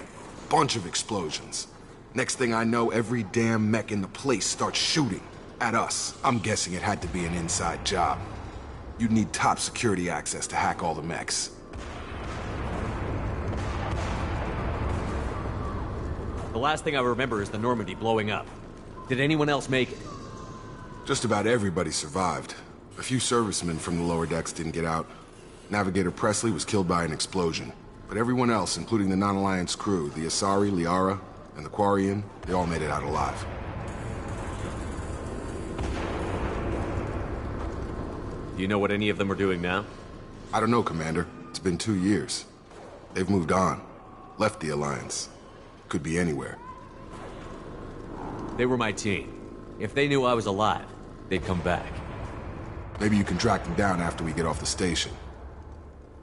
Bunch of explosions. Next thing I know, every damn mech in the place starts shooting at us. I'm guessing it had to be an inside job. You'd need top security access to hack all the mechs. The last thing I remember is the Normandy blowing up. Did anyone else make it? Just about everybody survived. A few servicemen from the lower decks didn't get out. Navigator Presley was killed by an explosion. But everyone else, including the non-Alliance crew, the Asari, Liara, and the Quarian, they all made it out alive. Do you know what any of them are doing now? I don't know, Commander. It's been 2 years. They've moved on. Left the Alliance. Could be anywhere. They were my team. If they knew I was alive, they'd come back. Maybe you can track them down after we get off the station.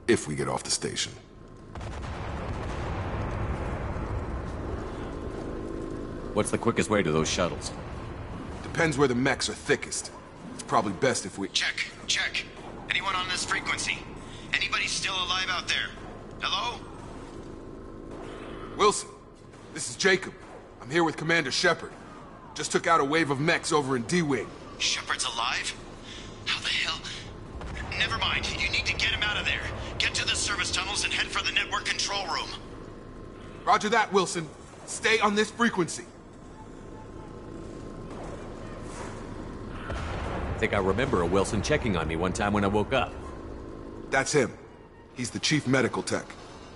If we get off the station. What's the quickest way to those shuttles? Depends where the mechs are thickest. It's probably best if we... Check. Anyone on this frequency? Anybody still alive out there? Hello? Wilson, this is Jacob. I'm here with Commander Shepard. Just took out a wave of mechs over in D-Wing. Shepard's alive? How the hell? Never mind. You need to get him out of there. Get to the service tunnels and head for the network control room. Roger that, Wilson. Stay on this frequency. I think I remember a Wilson checking on me one time when I woke up. That's him. He's the chief medical tech.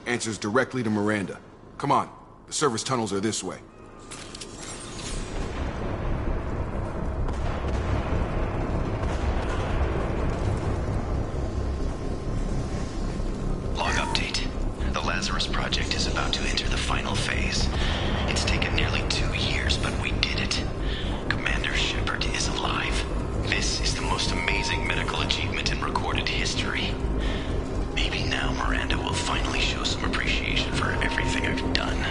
Answers directly to Miranda. Come on. The service tunnels are this way. Log update. The Lazarus Project is about to enter the final phase. It's taken nearly 2 years, but we did it. Commander Shepard is alive. This is the most amazing medical achievement in recorded history. Maybe now Miranda will finally show some appreciation for everything I've done.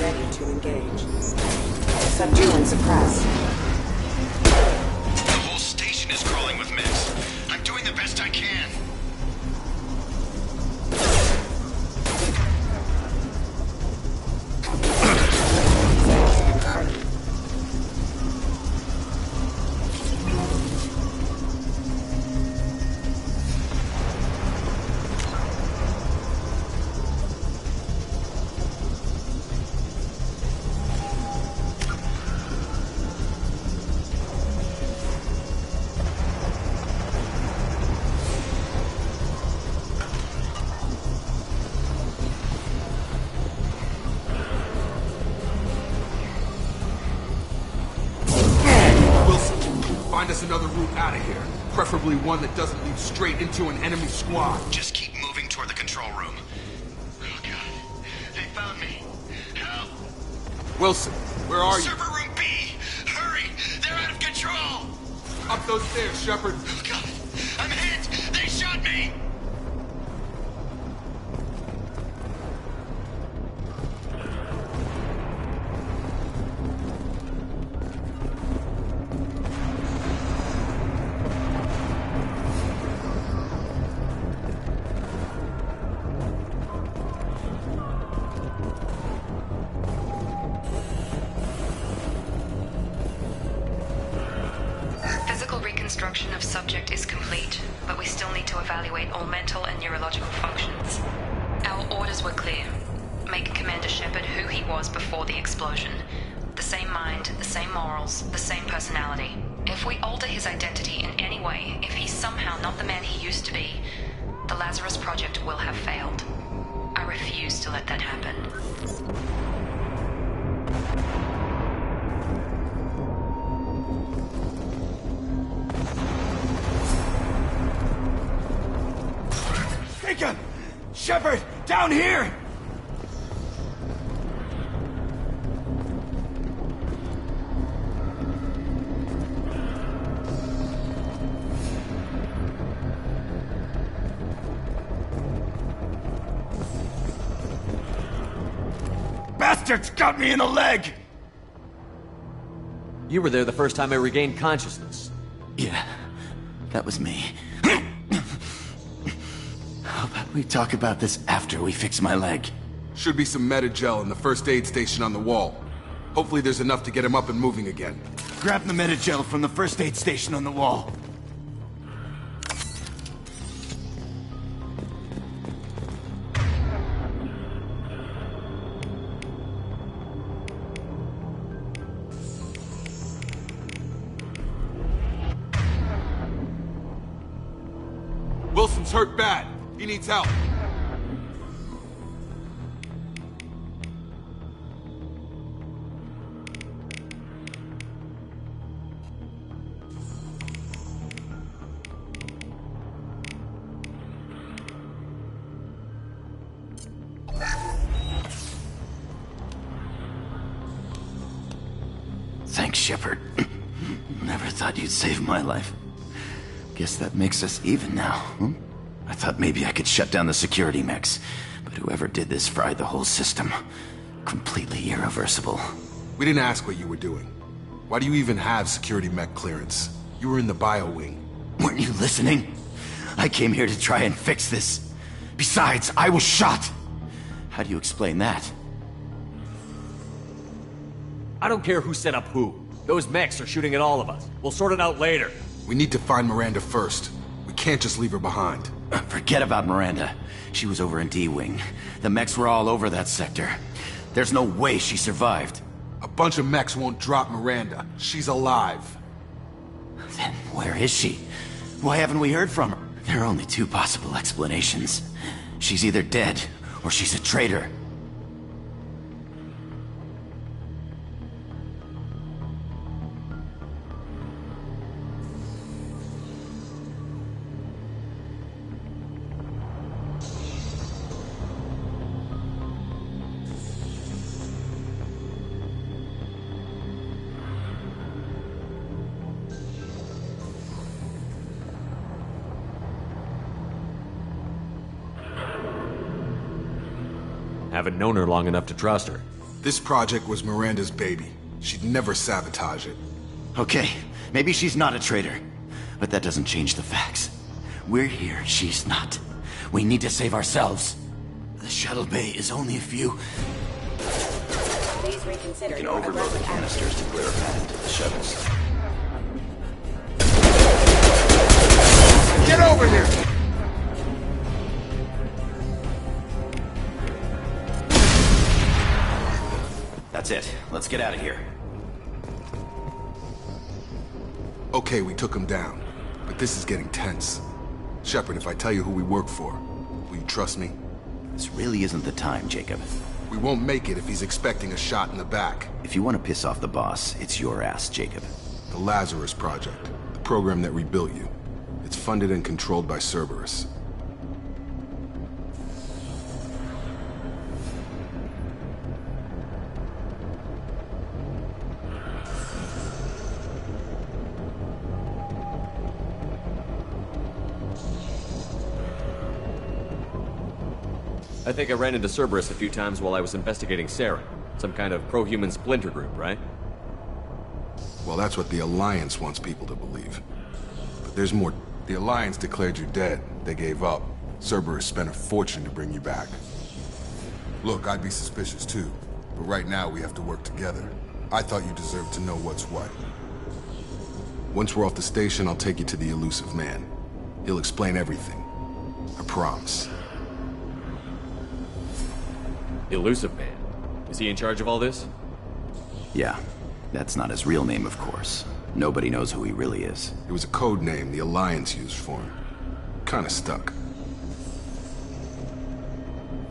Ready to engage. Subdue and suppress. The whole station is crawling with mess. I'm doing the best I can. Find us another route out of here. Preferably one that doesn't lead straight into an enemy squad. Just keep moving toward the control room. Oh god. They found me. Help! Wilson, where are you? Server room B! Hurry! They're out of control! Up those stairs, Shepard. Oh god! I'm hit! They shot me! Reconstruction of subject is complete, but we still need to evaluate all mental and neurological functions. Our orders were clear. Make Commander Shepard who he was before the explosion. The same mind, the same morals, the same personality. If we alter his identity in any way, if he's somehow not the man he used to be, the Lazarus Project will have failed. I refuse to let that happen. Jacob! Shepard! Down here! Bastards got me in the leg! You were there the first time I regained consciousness. Yeah, that was me. How about we talk about this after we fix my leg? Should be some Metagel in the first aid station on the wall. Hopefully there's enough to get him up and moving again. Grab the Metagel from the first aid station on the wall. Wilson's hurt bad. He needs help. Thanks, Shepard. Never thought you'd save my life. Guess that makes us even now, hmm? I thought maybe I could shut down the security mechs, but whoever did this fried the whole system. Completely irreversible. We didn't ask what you were doing. Why do you even have security mech clearance? You were in the bio wing. Weren't you listening? I came here to try and fix this. Besides, I was shot. How do you explain that? I don't care who set up who. Those mechs are shooting at all of us. We'll sort it out later. We need to find Miranda first. We can't just leave her behind. Forget about Miranda. She was over in D-Wing. The mechs were all over that sector. There's no way she survived. A bunch of mechs won't drop Miranda. She's alive. Then where is she? Why haven't we heard from her? There are only two possible explanations. She's either dead, or she's a traitor. Haven't known her long enough to trust her. This project was Miranda's baby. She'd never sabotage it. Okay, maybe she's not a traitor. But that doesn't change the facts. We're here, she's not. We need to save ourselves. The shuttle bay is only a few... Please reconsider. You can overload the canisters to clear a path into the shuttles. Get over here! That's it. Let's get out of here. Okay, we took him down. But this is getting tense. Shepard, if I tell you who we work for, will you trust me? This really isn't the time, Jacob. We won't make it if he's expecting a shot in the back. If you want to piss off the boss, it's your ass, Jacob. The Lazarus Project. The program that rebuilt you. It's funded and controlled by Cerberus. I think I ran into Cerberus a few times while I was investigating Saren. Some kind of pro-human splinter group, right? Well, that's what the Alliance wants people to believe. But there's more. The Alliance declared you dead. They gave up. Cerberus spent a fortune to bring you back. Look, I'd be suspicious too. But right now, we have to work together. I thought you deserved to know what's what. Once we're off the station, I'll take you to the Elusive Man. He'll explain everything. I promise. Elusive Man? Is he in charge of all this? Yeah. That's not his real name, of course. Nobody knows who he really is. It was a code name the Alliance used for him. Kinda stuck.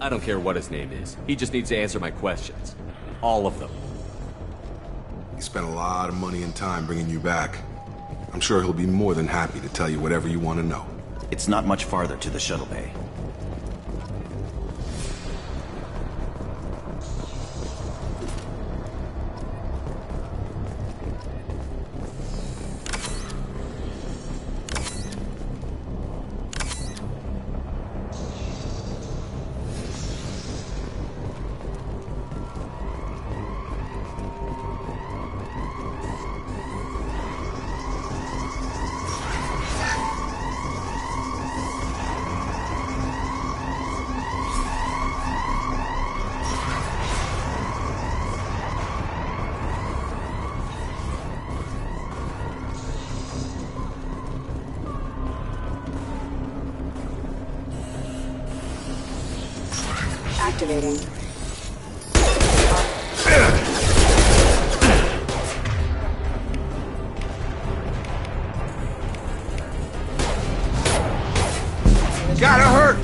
I don't care what his name is. He just needs to answer my questions. All of them. He spent a lot of money and time bringing you back. I'm sure he'll be more than happy to tell you whatever you want to know. It's not much farther to the shuttle bay. Activating. Gotta hurt!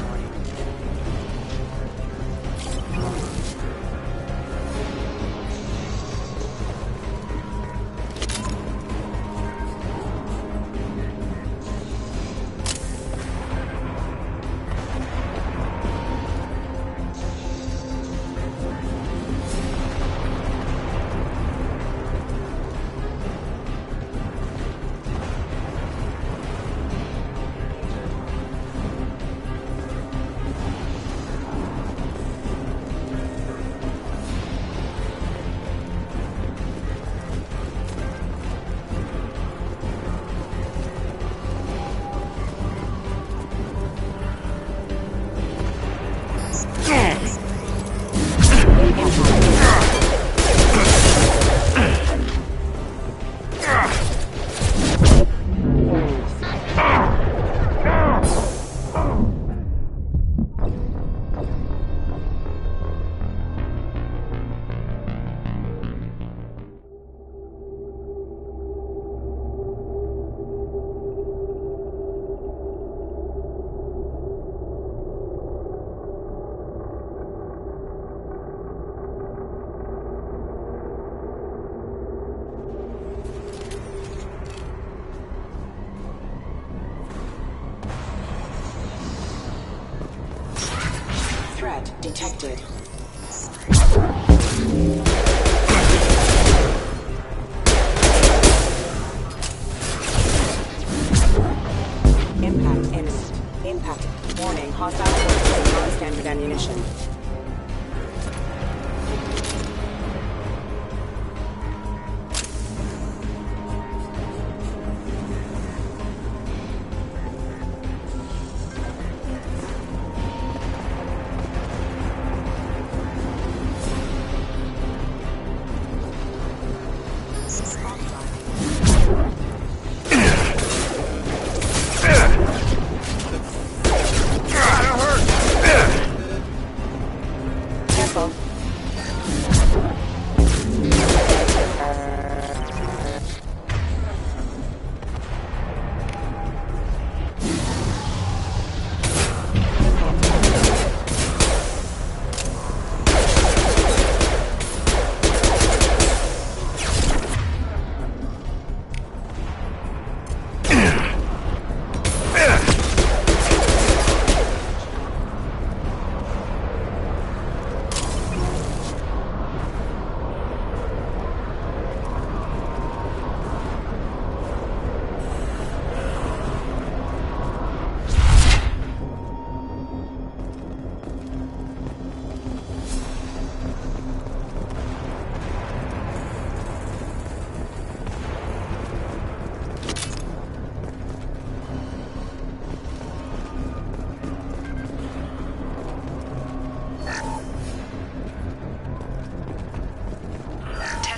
Threat detected. Impact imminent. Impact. Warning, hostile forces and non-standard ammunition.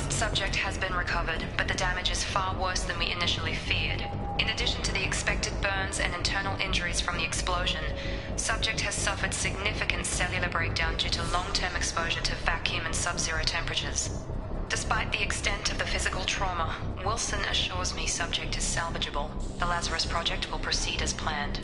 Subject has been recovered, but the damage is far worse than we initially feared. In addition to the expected burns and internal injuries from the explosion, subject has suffered significant cellular breakdown due to long-term exposure to vacuum and sub-zero temperatures. Despite the extent of the physical trauma, Wilson assures me subject is salvageable. The Lazarus Project will proceed as planned.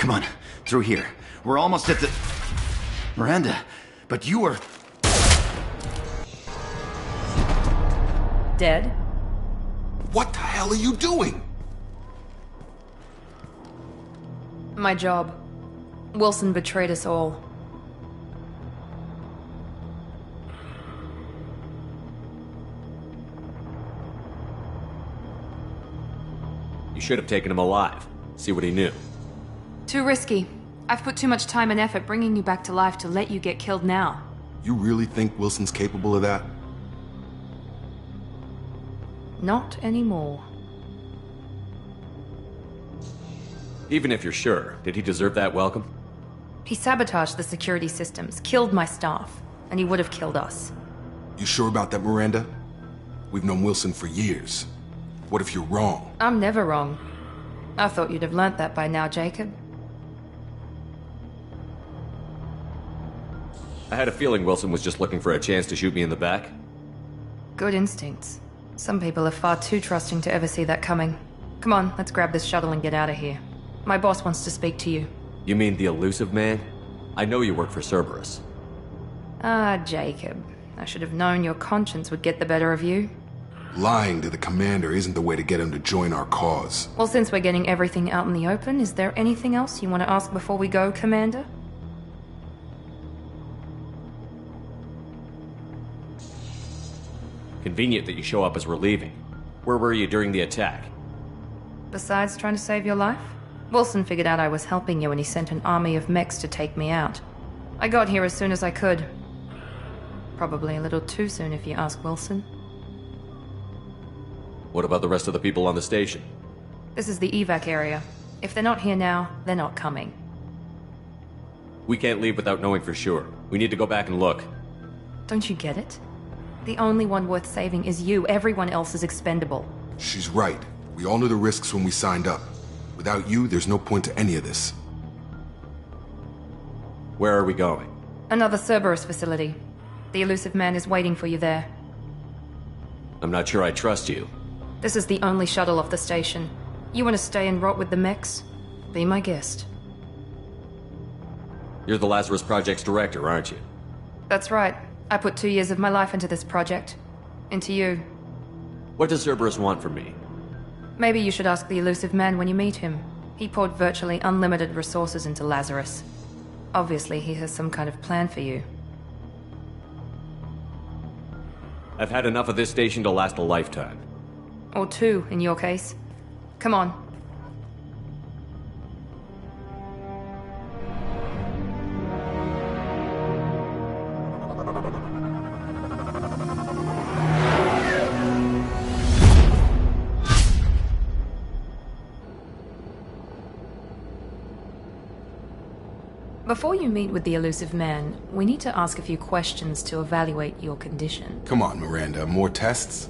Come on, through here. We're almost at the... Miranda, but you were... Dead? What the hell are you doing? My job. Wilson betrayed us all. You should have taken him alive. See what he knew. Too risky. I've put too much time and effort bringing you back to life to let you get killed now. You really think Wilson's capable of that? Not anymore. Even if you're sure, did he deserve that welcome? He sabotaged the security systems, killed my staff, and he would have killed us. You sure about that, Miranda? We've known Wilson for years. What if you're wrong? I'm never wrong. I thought you'd have learnt that by now, Jacob. I had a feeling Wilson was just looking for a chance to shoot me in the back. Good instincts. Some people are far too trusting to ever see that coming. Come on, let's grab this shuttle and get out of here. My boss wants to speak to you. You mean the elusive man? I know you work for Cerberus. Ah, Jacob. I should have known your conscience would get the better of you. Lying to the commander isn't the way to get him to join our cause. Well, since we're getting everything out in the open, is there anything else you want to ask before we go, Commander? Convenient that you show up as we're leaving. Where were you during the attack? Besides trying to save your life? Wilson figured out I was helping you and he sent an army of mechs to take me out. I got here as soon as I could. Probably a little too soon if you ask Wilson. What about the rest of the people on the station? This is the evac area. If they're not here now, they're not coming. We can't leave without knowing for sure. We need to go back and look. Don't you get it? The only one worth saving is you. Everyone else is expendable. She's right. We all knew the risks when we signed up. Without you, there's no point to any of this. Where are we going? Another Cerberus facility. The elusive man is waiting for you there. I'm not sure I trust you. This is the only shuttle off the station. You want to stay and rot with the mechs? Be my guest. You're the Lazarus Project's director, aren't you? That's right. I put 2 years of my life into this project. Into you. What does Cerberus want from me? Maybe you should ask the elusive man when you meet him. He poured virtually unlimited resources into Lazarus. Obviously, he has some kind of plan for you. I've had enough of this station to last a lifetime. Or 2, in your case. Come on. Before you meet with the elusive man, we need to ask a few questions to evaluate your condition. Come on, Miranda. More tests?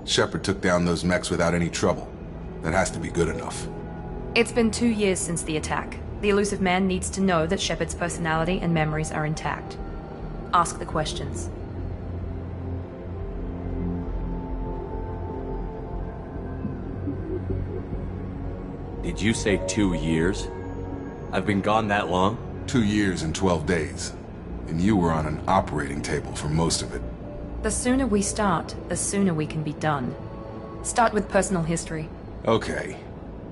Shepard took down those mechs without any trouble. That has to be good enough. It's been 2 years since the attack. The elusive man needs to know that Shepard's personality and memories are intact. Ask the questions. Did you say 2 years? I've been gone that long? 2 years and 12 days. And you were on an operating table for most of it. The sooner we start, the sooner we can be done. Start with personal history. Okay.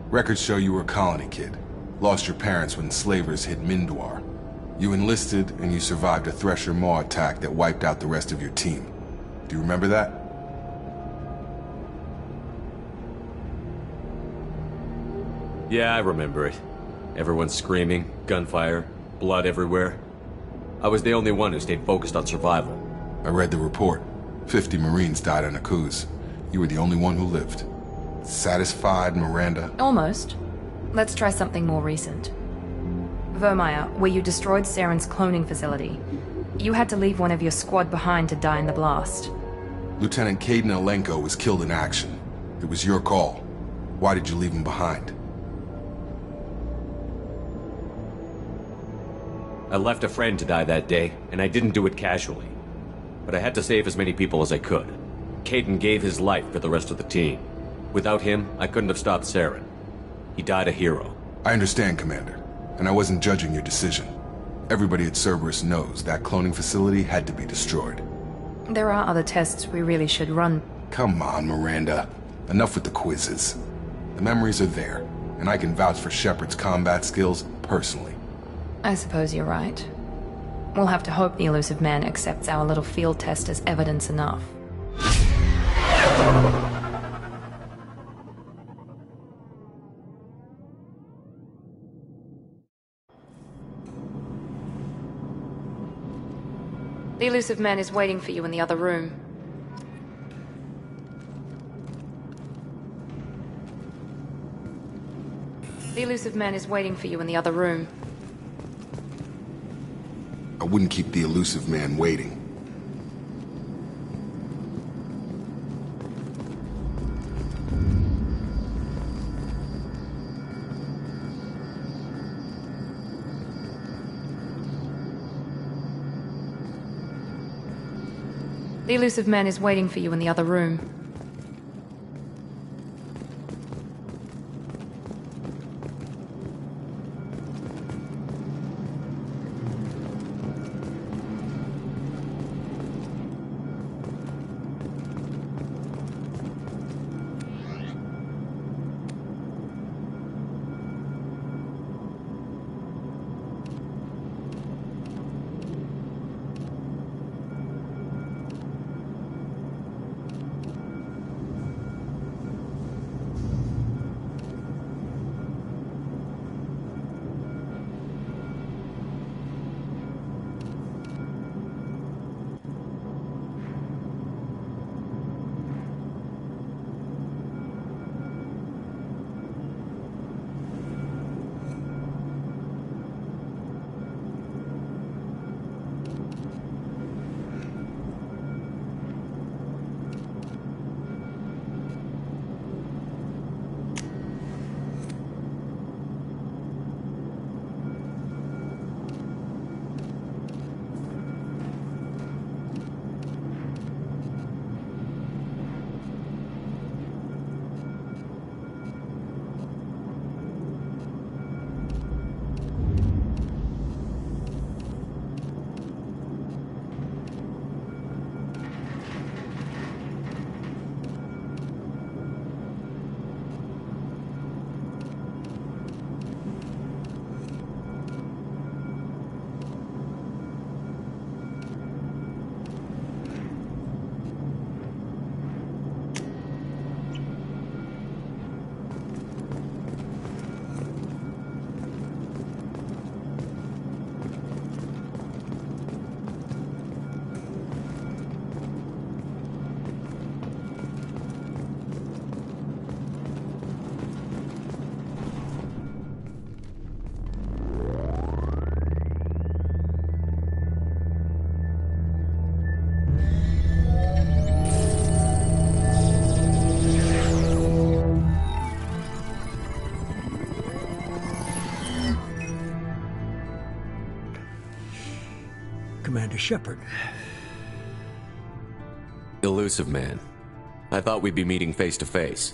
Records show you were a colony kid. Lost your parents when slavers hit Mindwar. You enlisted and you survived a Thresher Maw attack that wiped out the rest of your team. Do you remember that? Yeah, I remember it. Everyone screaming, gunfire, blood everywhere. I was the only one who stayed focused on survival. I read the report. 50 Marines died on Akuz. You were the only one who lived. Satisfied, Miranda? Almost. Let's try something more recent. Vermeer, where you destroyed Saren's cloning facility. You had to leave one of your squad behind to die in the blast. Lieutenant Kaidan Alenko was killed in action. It was your call. Why did you leave him behind? I left a friend to die that day, and I didn't do it casually. But I had to save as many people as I could. Kaidan gave his life for the rest of the team. Without him, I couldn't have stopped Saren. He died a hero. I understand, Commander. and I wasn't judging your decision. Everybody at Cerberus knows that cloning facility had to be destroyed. There are other tests we really should run. Come on, Miranda. Enough with the quizzes. The memories are there, and I can vouch for Shepard's combat skills personally. I suppose you're right. We'll have to hope the Illusive Man accepts our little field test as evidence enough. The Illusive Man is waiting for you in the other room. The Illusive Man is waiting for you in the other room. I wouldn't keep the Illusive Man waiting. The Illusive Man is waiting for you in the other room. Commander Shepard. Illusive Man. I thought we'd be meeting face to face.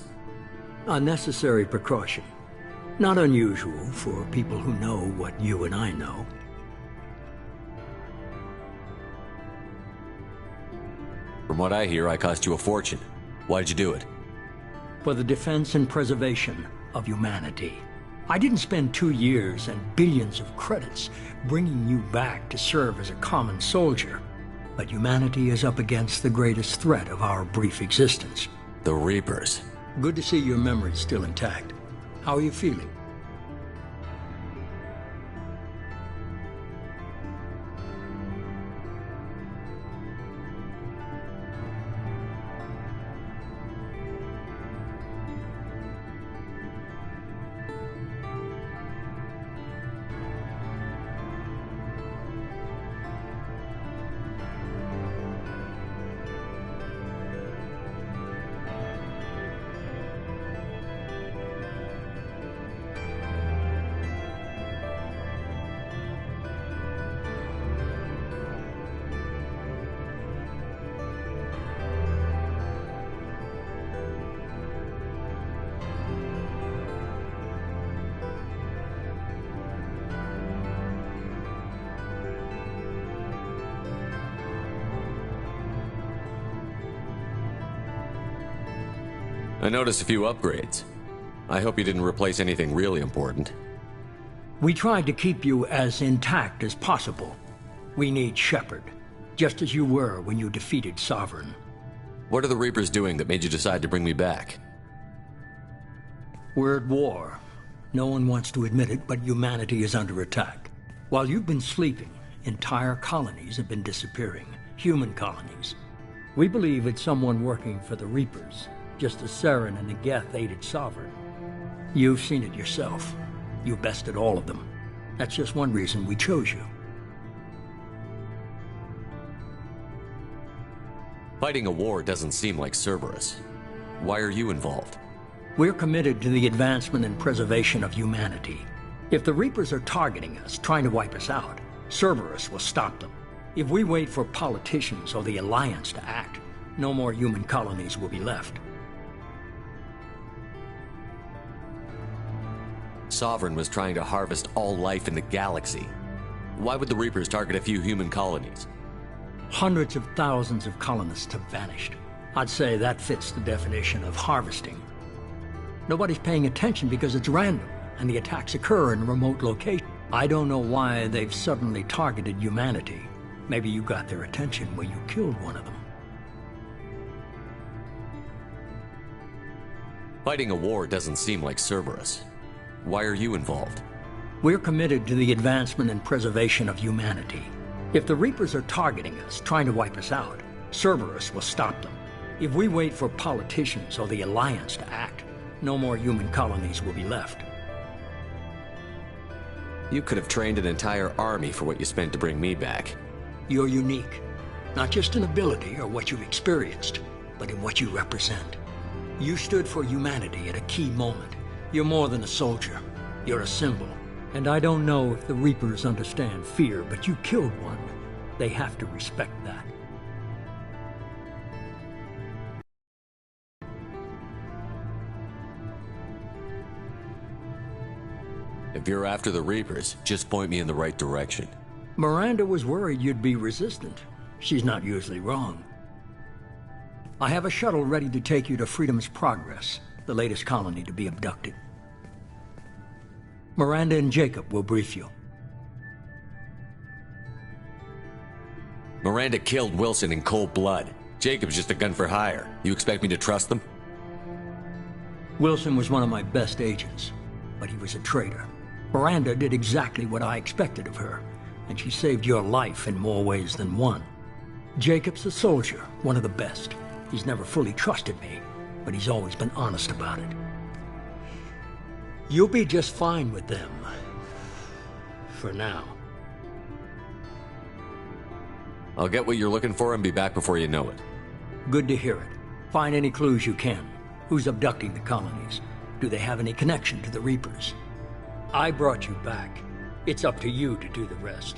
A necessary precaution. Not unusual for people who know what you and I know. From what I hear, I cost you a fortune. Why'd you do it? For the defense and preservation of humanity. I didn't spend 2 years and billions of credits bringing you back to serve as a common soldier. But humanity is up against the greatest threat of our brief existence. The Reapers. Good to see your memory's still intact. How are you feeling? I noticed a few upgrades. I hope you didn't replace anything really important. We tried to keep you as intact as possible. We need Shepard, just as you were when you defeated Sovereign. What are the Reapers doing that made you decide to bring me back? We're at war. No one wants to admit it, but humanity is under attack. While you've been sleeping, entire colonies have been disappearing. Human colonies. We believe it's someone working for the Reapers, just as Saren and the Geth aided Sovereign. You've seen it yourself. You bested all of them. That's just one reason we chose you. Fighting a war doesn't seem like Cerberus. Why are you involved? We're committed to the advancement and preservation of humanity. If the Reapers are targeting us, trying to wipe us out, Cerberus will stop them. If we wait for politicians or the Alliance to act, no more human colonies will be left. Sovereign was trying to harvest all life in the galaxy. Why would the Reapers target a few human colonies? Hundreds of thousands of colonists have vanished. I'd say that fits the definition of harvesting. Nobody's paying attention because it's random, and the attacks occur in remote locations. I don't know why they've suddenly targeted humanity. Maybe you got their attention when you killed one of them. Fighting a war doesn't seem like Cerberus. Why are you involved? We're committed to the advancement and preservation of humanity. If the Reapers are targeting us, trying to wipe us out, Cerberus will stop them. If we wait for politicians or the Alliance to act, no more human colonies will be left. You could have trained an entire army for what you spent to bring me back. You're unique, not just in ability or what you've experienced, but in what you represent. You stood for humanity at a key moment. You're more than a soldier. You're a symbol. And I don't know if the Reapers understand fear, but you killed one. They have to respect that. If you're after the Reapers, just point me in the right direction. Miranda was worried you'd be resistant. She's not usually wrong. I have a shuttle ready to take you to Freedom's Progress, the latest colony to be abducted. Miranda and Jacob will brief you. Miranda killed Wilson in cold blood. Jacob's just a gun for hire. You expect me to trust them? Wilson was one of my best agents, but he was a traitor. Miranda did exactly what I expected of her, and she saved your life in more ways than one. Jacob's a soldier, one of the best. He's never fully trusted me, but he's always been honest about it. You'll be just fine with them. For now. I'll get what you're looking for and be back before you know it. Good to hear it. Find any clues you can. Who's abducting the colonies? Do they have any connection to the Reapers? I brought you back. It's up to you to do the rest.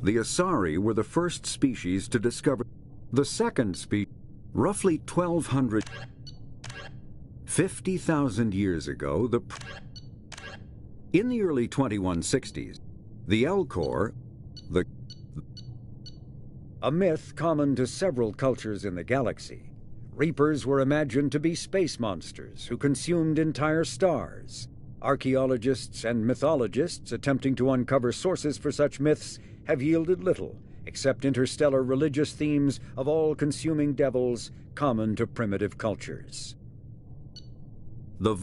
The Asari were the first species to discover the second species, roughly 1,200, 50,000 years ago. In the early 2160s, the Elcor, a myth common to several cultures in the galaxy. Reapers were imagined to be space monsters who consumed entire stars. Archaeologists and mythologists attempting to uncover sources for such myths have yielded little, except interstellar religious themes of all-consuming devils common to primitive cultures. The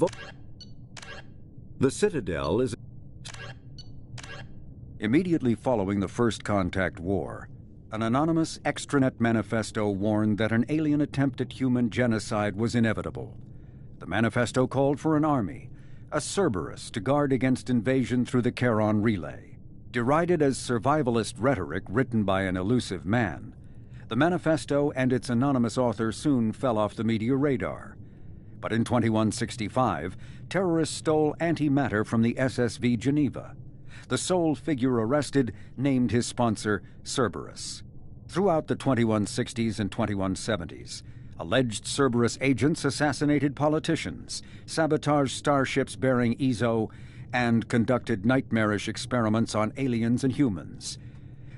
Citadel is immediately following the First Contact War. An anonymous extranet manifesto warned that an alien attempt at human genocide was inevitable. The manifesto called for an army, a Cerberus, to guard against invasion through the Charon Relay. Derided as survivalist rhetoric written by an elusive man, the manifesto and its anonymous author soon fell off the media radar. But in 2165, terrorists stole antimatter from the SSV Geneva. The sole figure arrested named his sponsor Cerberus. Throughout the 2160s and 2170s, alleged Cerberus agents assassinated politicians, sabotaged starships bearing Ezo, and conducted nightmarish experiments on aliens and humans.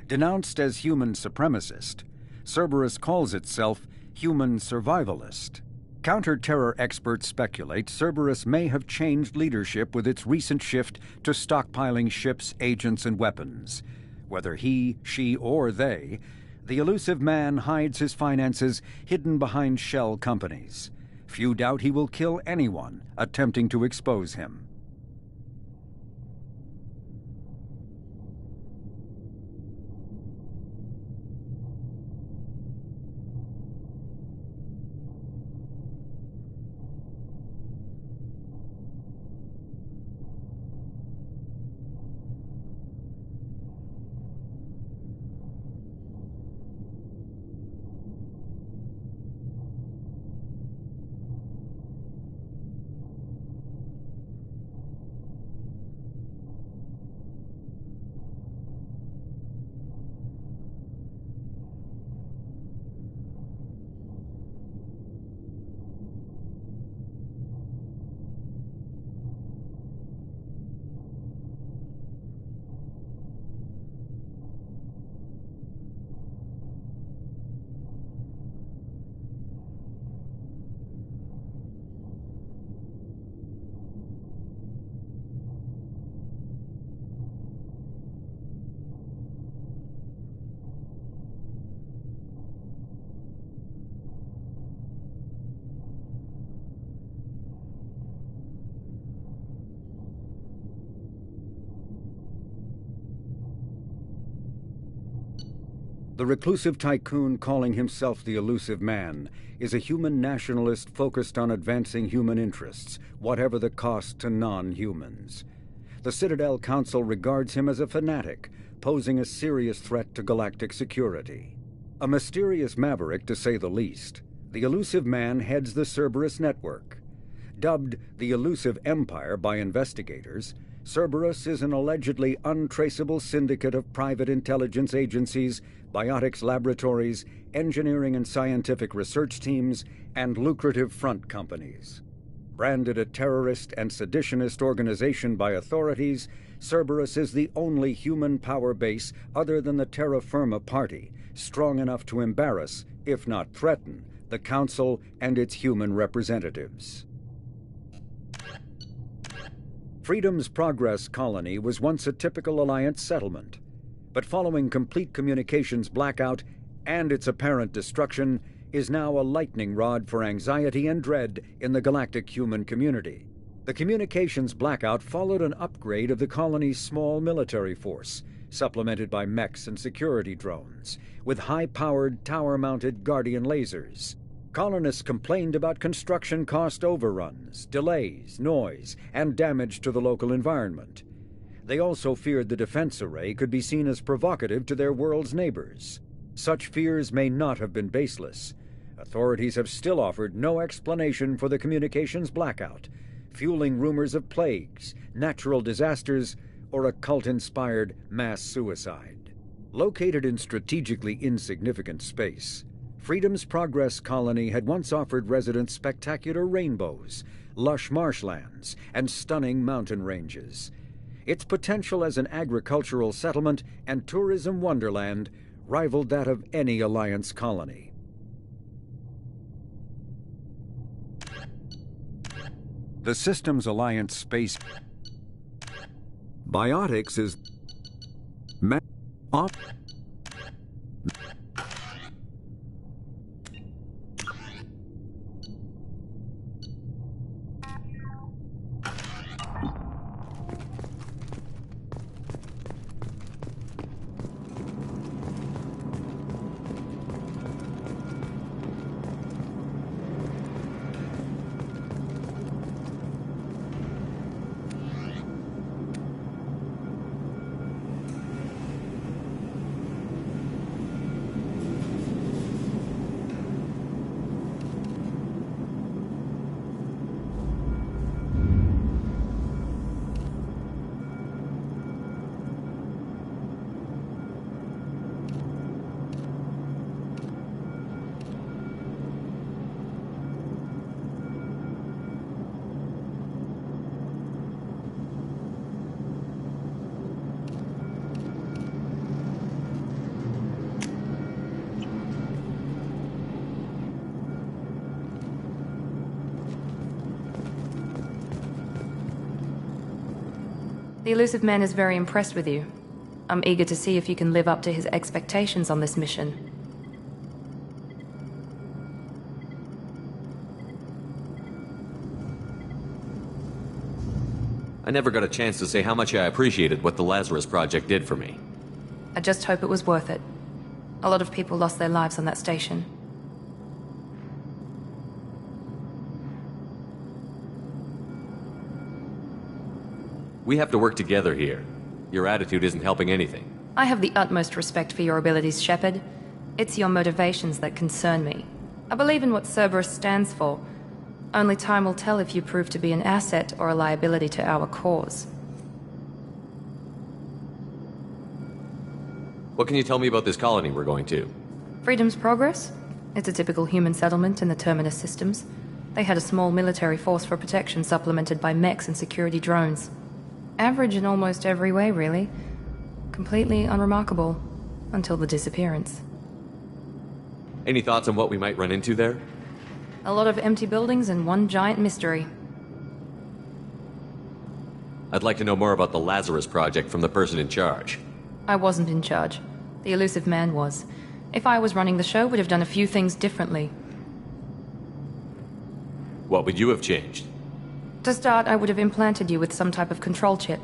Denounced as human supremacist, Cerberus calls itself human survivalist. Counter-terror experts speculate Cerberus may have changed leadership with its recent shift to stockpiling ships, agents, and weapons. Whether he, she, or they, the elusive man hides his finances hidden behind shell companies. Few doubt he will kill anyone attempting to expose him. The reclusive tycoon calling himself the elusive man is a human nationalist focused on advancing human interests, whatever the cost to non-humans. The Citadel Council regards him as a fanatic, posing a serious threat to galactic security. A mysterious maverick, to say the least, the elusive man heads the Cerberus network. Dubbed the Elusive Empire by investigators, Cerberus is an allegedly untraceable syndicate of private intelligence agencies, biotics laboratories, engineering and scientific research teams, and lucrative front companies. Branded a terrorist and seditionist organization by authorities, Cerberus is the only human power base other than the Terra Firma Party, strong enough to embarrass, if not threaten, the Council and its human representatives. Freedom's Progress colony was once a typical Alliance settlement, but following complete communications blackout and its apparent destruction, is now a lightning rod for anxiety and dread in the galactic human community. The communications blackout followed an upgrade of the colony's small military force, supplemented by mechs and security drones, with high-powered, tower-mounted Guardian lasers. Colonists complained about construction cost overruns, delays, noise, and damage to the local environment. They also feared the defense array could be seen as provocative to their world's neighbors. Such fears may not have been baseless. Authorities have still offered no explanation for the communications blackout, fueling rumors of plagues, natural disasters, or a cult-inspired mass suicide. Located in strategically insignificant space, Freedom's Progress colony had once offered residents spectacular rainbows, lush marshlands, and stunning mountain ranges. Its potential as an agricultural settlement and tourism wonderland rivaled that of any Alliance colony. The Systems Alliance space Biotics is off. The Illusive Man is very impressed with you. I'm eager to see if you can live up to his expectations on this mission. I never got a chance to say how much I appreciated what the Lazarus Project did for me. I just hope it was worth it. A lot of people lost their lives on that station. We have to work together here. Your attitude isn't helping anything. I have the utmost respect for your abilities, Shepard. It's your motivations that concern me. I believe in what Cerberus stands for. Only time will tell if you prove to be an asset or a liability to our cause. What can you tell me about this colony we're going to? Freedom's Progress? It's a typical human settlement in the Terminus systems. They had a small military force for protection supplemented by mechs and security drones. Average in almost every way, really. Completely unremarkable. Until the disappearance. Any thoughts on what we might run into there? A lot of empty buildings and one giant mystery. I'd like to know more about the Lazarus Project from the person in charge. I wasn't in charge. The Illusive Man was. If I was running the show, would have done a few things differently. What would you have changed? To start, I would have implanted you with some type of control chip.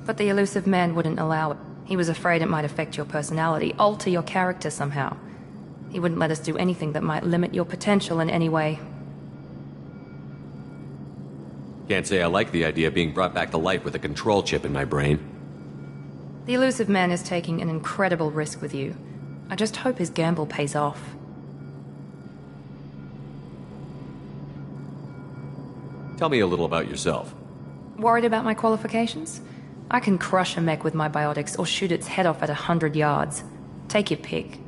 But the Illusive Man wouldn't allow it. He was afraid it might affect your personality, alter your character somehow. He wouldn't let us do anything that might limit your potential in any way. Can't say I like the idea of being brought back to life with a control chip in my brain. The Illusive Man is taking an incredible risk with you. I just hope his gamble pays off. Tell me a little about yourself. Worried about my qualifications? I can crush a mech with my biotics or shoot its head off at 100 yards. Take your pick.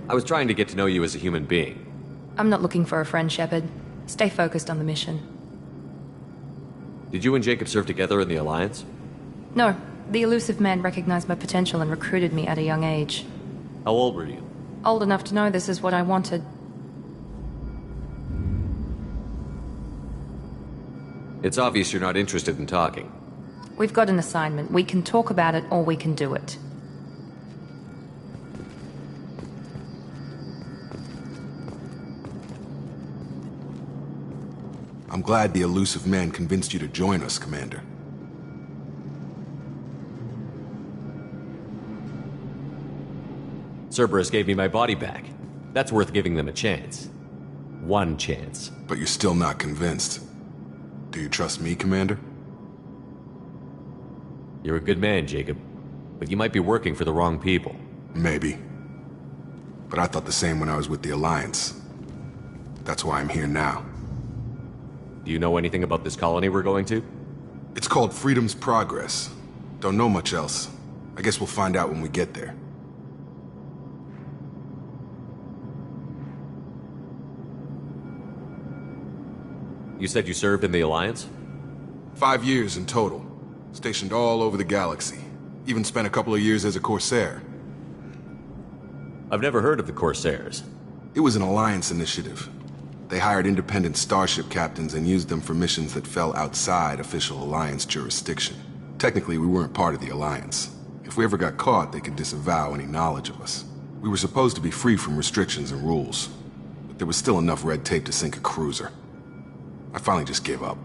I was trying to get to know you as a human being. I'm not looking for a friend, Shepard. Stay focused on the mission. Did you and Jacob serve together in the Alliance? No. The Illusive Man recognized my potential and recruited me at a young age. How old were you? Old enough to know this is what I wanted. It's obvious you're not interested in talking. We've got an assignment. We can talk about it or we can do it. I'm glad the Illusive Man convinced you to join us, Commander. Cerberus gave me my body back. That's worth giving them a chance. One chance. But you're still not convinced. Do you trust me, Commander? You're a good man, Jacob. But you might be working for the wrong people. Maybe. But I thought the same when I was with the Alliance. That's why I'm here now. Do you know anything about this colony we're going to? It's called Freedom's Progress. Don't know much else. I guess we'll find out when we get there. You said you served in the Alliance? 5 years in total. Stationed all over the galaxy. Even spent a couple of years as a Corsair. I've never heard of the Corsairs. It was an Alliance initiative. They hired independent starship captains and used them for missions that fell outside official Alliance jurisdiction. Technically, we weren't part of the Alliance. If we ever got caught, they could disavow any knowledge of us. We were supposed to be free from restrictions and rules, but there was still enough red tape to sink a cruiser. I finally just gave up.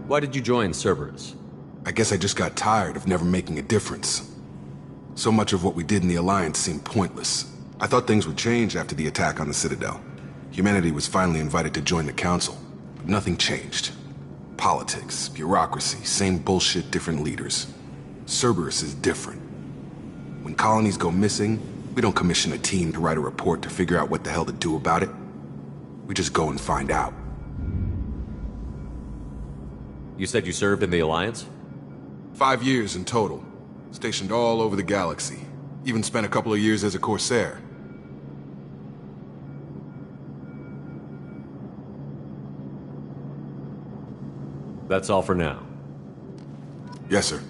Why did you join Cerberus? I guess I just got tired of never making a difference. So much of what we did in the Alliance seemed pointless. I thought things would change after the attack on the Citadel. Humanity was finally invited to join the Council, but nothing changed. Politics, bureaucracy, same bullshit, different leaders. Cerberus is different. When colonies go missing, we don't commission a team to write a report to figure out what the hell to do about it. We just go and find out. You said you served in the Alliance? 5 years in total. Stationed all over the galaxy. Even spent a couple of years as a Corsair. That's all for now. Yes, sir.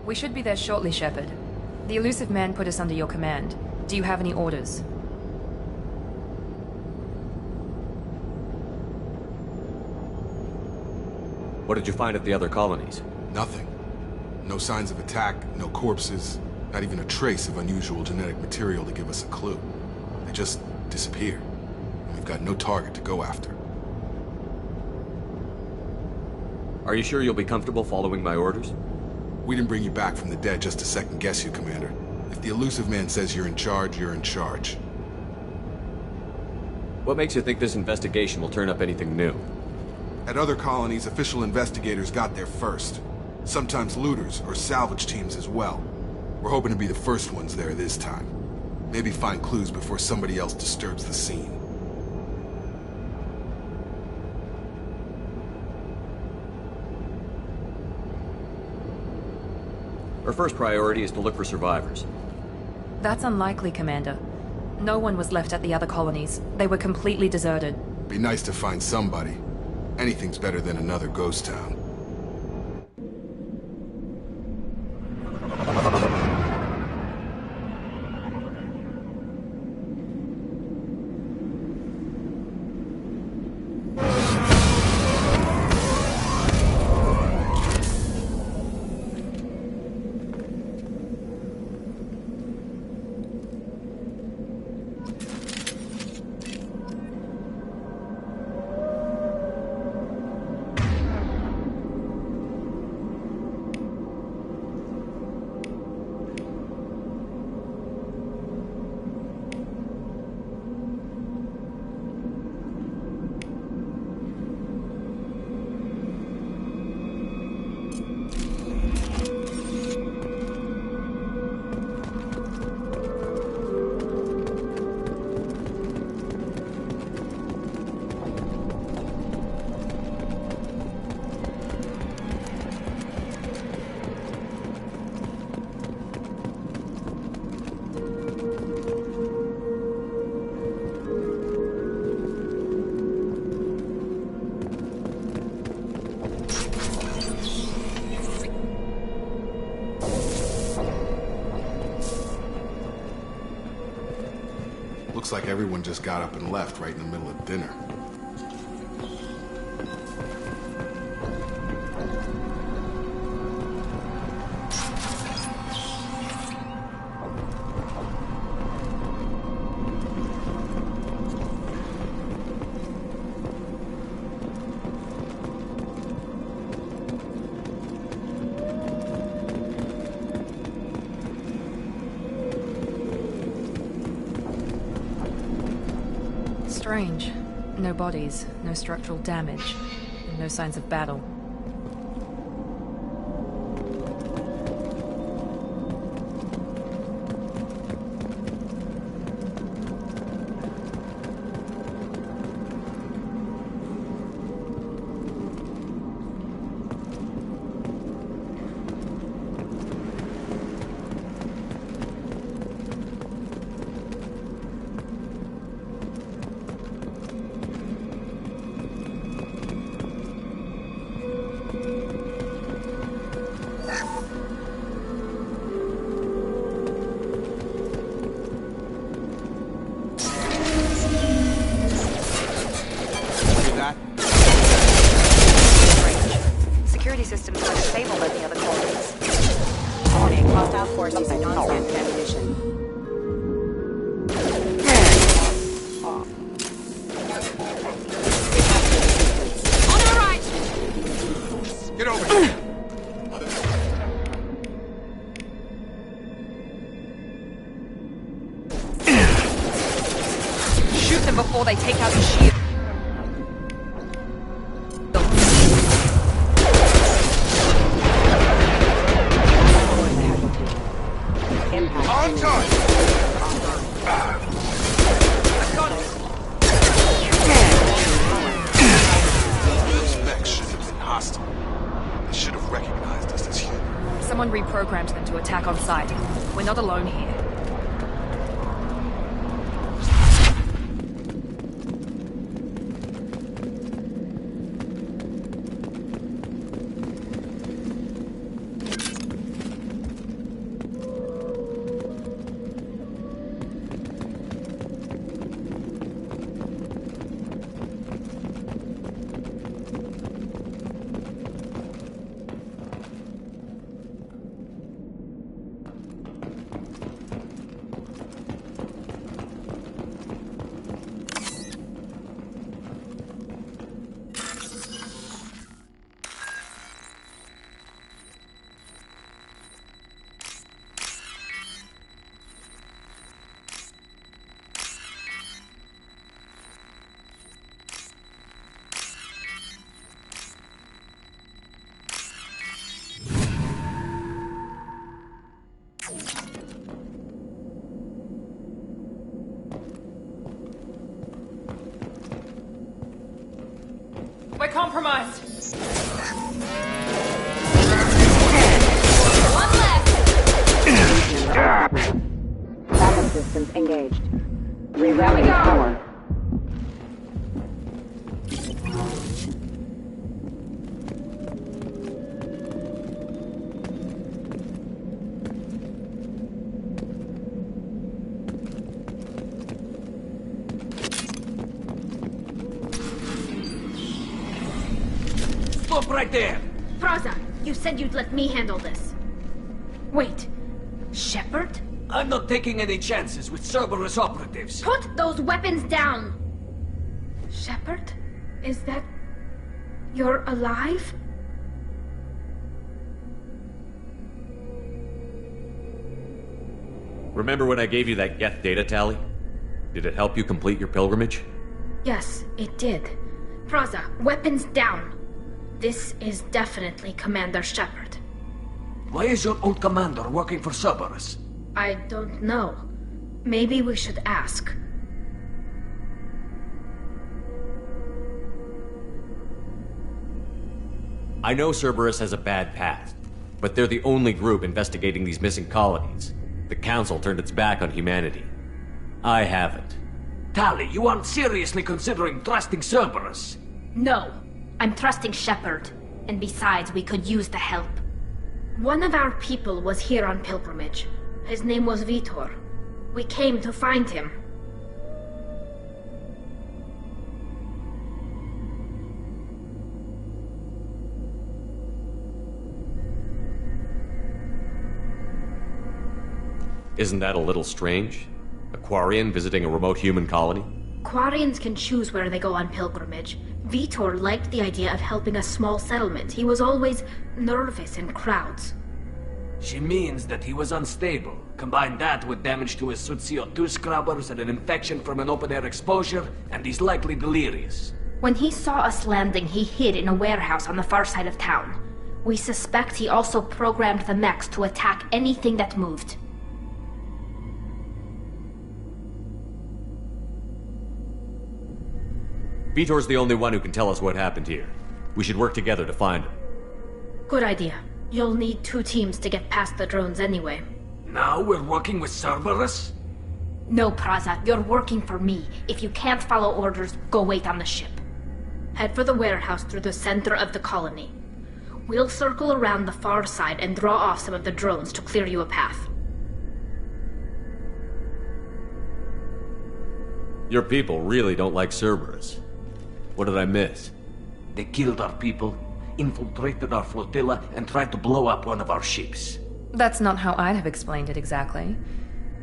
We should be there shortly, Shepard. The Illusive Man put us under your command. Do you have any orders? What did you find at the other colonies? Nothing. No signs of attack, no corpses, not even a trace of unusual genetic material to give us a clue. They just disappeared. And we've got no target to go after. Are you sure you'll be comfortable following my orders? We didn't bring you back from the dead just to second-guess you, Commander. If the Illusive Man says you're in charge, you're in charge. What makes you think this investigation will turn up anything new? At other colonies, official investigators got there first. Sometimes looters or salvage teams as well. We're hoping to be the first ones there this time. Maybe find clues before somebody else disturbs the scene. Our first priority is to look for survivors. That's unlikely, Commander. No one was left at the other colonies. They were completely deserted. Be nice to find somebody. Anything's better than another ghost town. Looks like everyone just got up and left right in the middle of dinner. Strange. No bodies, no structural damage, and no signs of battle. Systems are disabled at the other colonies. Warning, hostile forces by non-standard ammunition. On our right! Get over here! Shoot them before they take out the shield. On time! Those mechs should have been hostile. They should have recognized us as human. Someone reprogrammed them to attack on sight. We're not alone here. We're compromised. One left. systems engaged. Rerouting power. Stop right there! Praza, you said you'd let me handle this. Wait, Shepard? I'm not taking any chances with Cerberus operatives. Put those weapons down! Shepard? Is that... you're alive? Remember when I gave you that Geth data tally? Did it help you complete your pilgrimage? Yes, it did. Praza, weapons down! This is definitely Commander Shepard. Why is your old commander working for Cerberus? I don't know. Maybe we should ask. I know Cerberus has a bad past, but they're the only group investigating these missing colonies. The Council turned its back on humanity. I haven't. Tali, you aren't seriously considering trusting Cerberus? No. I'm trusting Shepard. And besides, we could use the help. One of our people was here on pilgrimage. His name was Vitor. We came to find him. Isn't that a little strange? A Quarian visiting a remote human colony? Quarians can choose where they go on pilgrimage. Vitor liked the idea of helping a small settlement. He was always nervous in crowds. She means that he was unstable. Combine that with damage to his suit CO2 scrubbers and an infection from an open-air exposure, and he's likely delirious. When he saw us landing, he hid in a warehouse on the far side of town. We suspect he also programmed the mechs to attack anything that moved. Vitor's the only one who can tell us what happened here. We should work together to find him. Good idea. You'll need 2 teams to get past the drones anyway. Now we're working with Cerberus? No, Praza, you're working for me. If you can't follow orders, go wait on the ship. Head for the warehouse through the center of the colony. We'll circle around the far side and draw off some of the drones to clear you a path. Your people really don't like Cerberus. What did I miss? They killed our people, infiltrated our flotilla, and tried to blow up one of our ships. That's not how I'd have explained it exactly.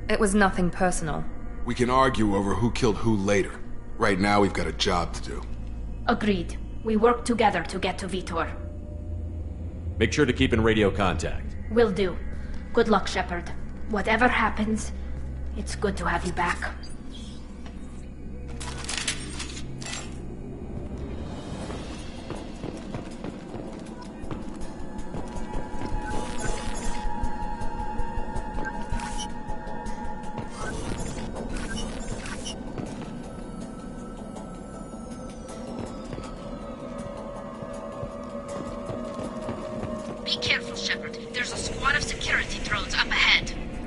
It was nothing personal. We can argue over who killed who later. Right now, we've got a job to do. Agreed. We work together to get to Vitor. Make sure to keep in radio contact. Will do. Good luck, Shepard. Whatever happens, it's good to have you back.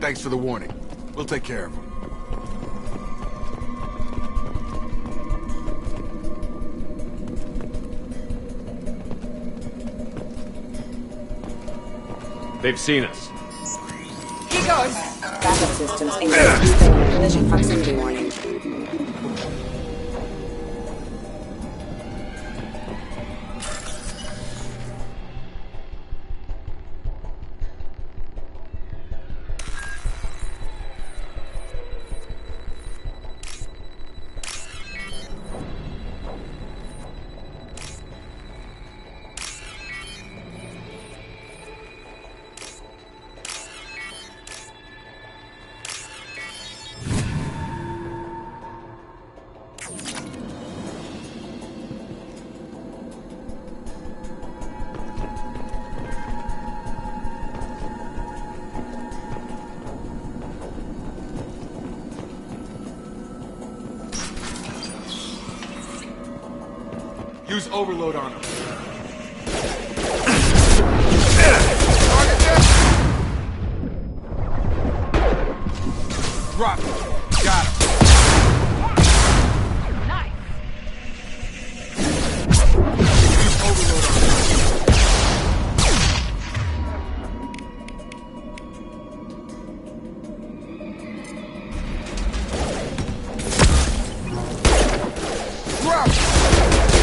Thanks for the warning. We'll take care of them. They've seen us. He goes! Backup systems engaged. Collision proximity warning. Use overload on him. Drop it. Got him. Nice. Overload on him. Drop it.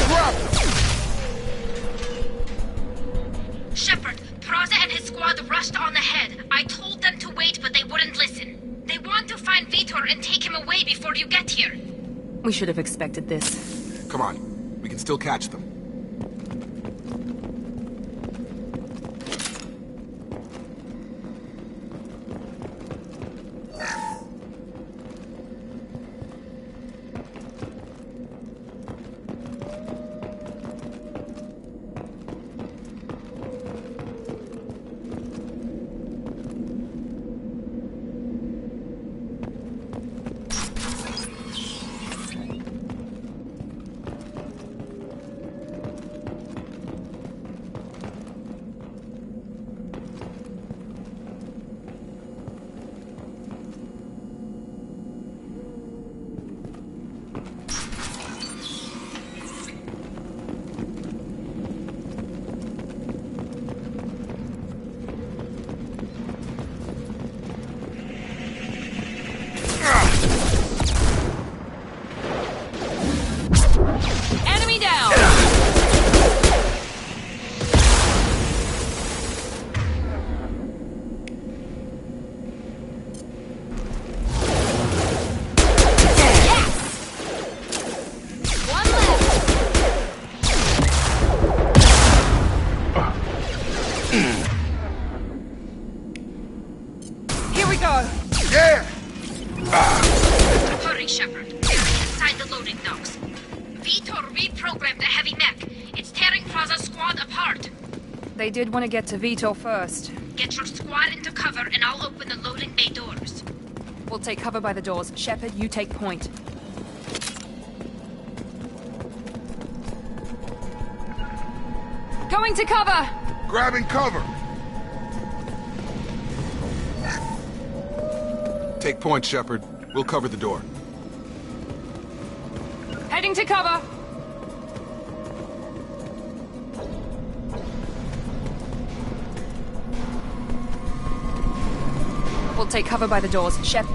Drop it. Shepard, Praza and his squad rushed on ahead. I told them to wait, but they wouldn't listen. They want to find Vitor and take him away before you get here. We should have expected this. Come on. We can still catch them. Enemy down! Here we go. Yeah! Hurry, Shepard. They're inside the loading docks. Vitor reprogrammed the heavy mech. It's tearing Praza's squad apart. They did want to get to Vitor first. Get your squad into cover and I'll open the loading bay doors. We'll take cover by the doors. Shepard, you take point. Going to cover! Grabbing cover! Take point, Shepard. We'll cover the door. Heading to cover! We'll take cover by the doors. Shep.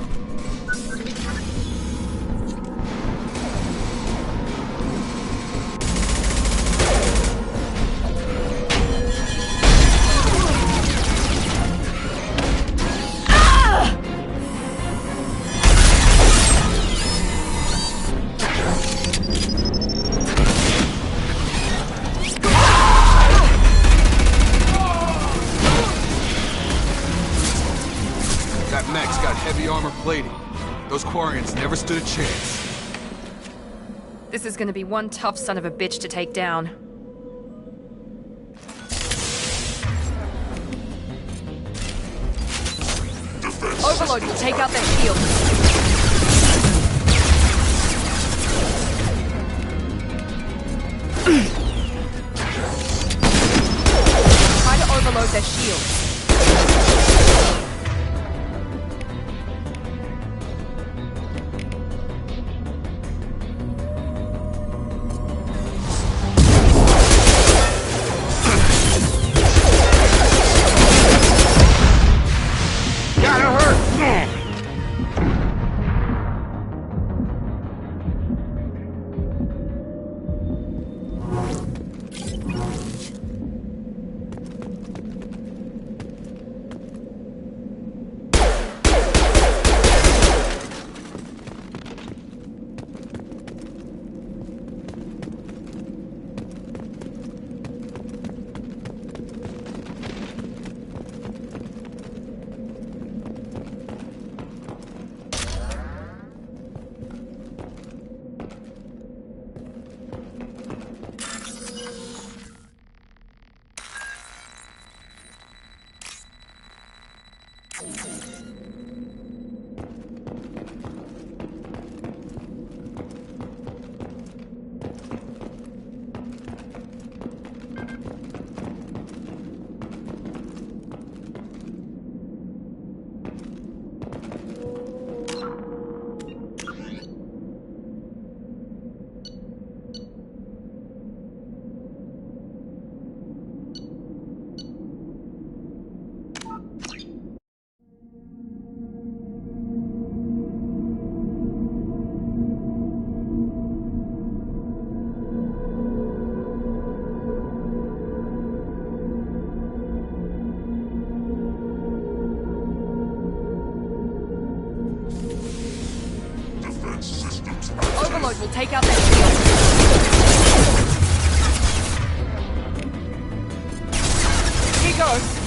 That mech's got heavy armor plating. Those Quarians never stood a chance. This is gonna be one tough son of a bitch to take down. Overload will take out their shield. Try to overload their shield. payload will take out their shield. Here goes.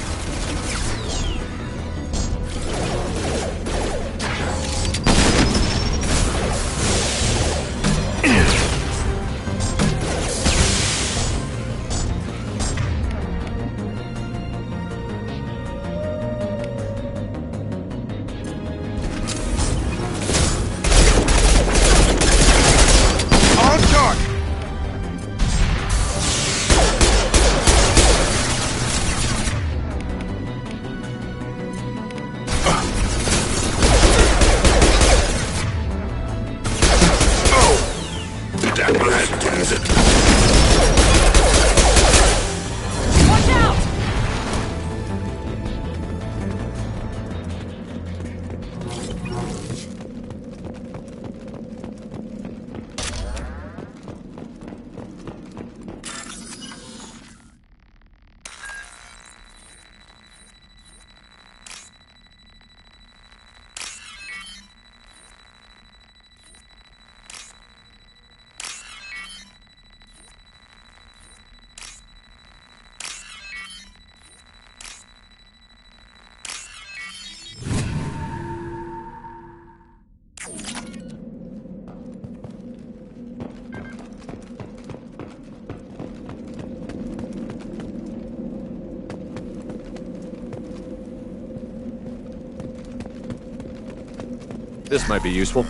This might be useful.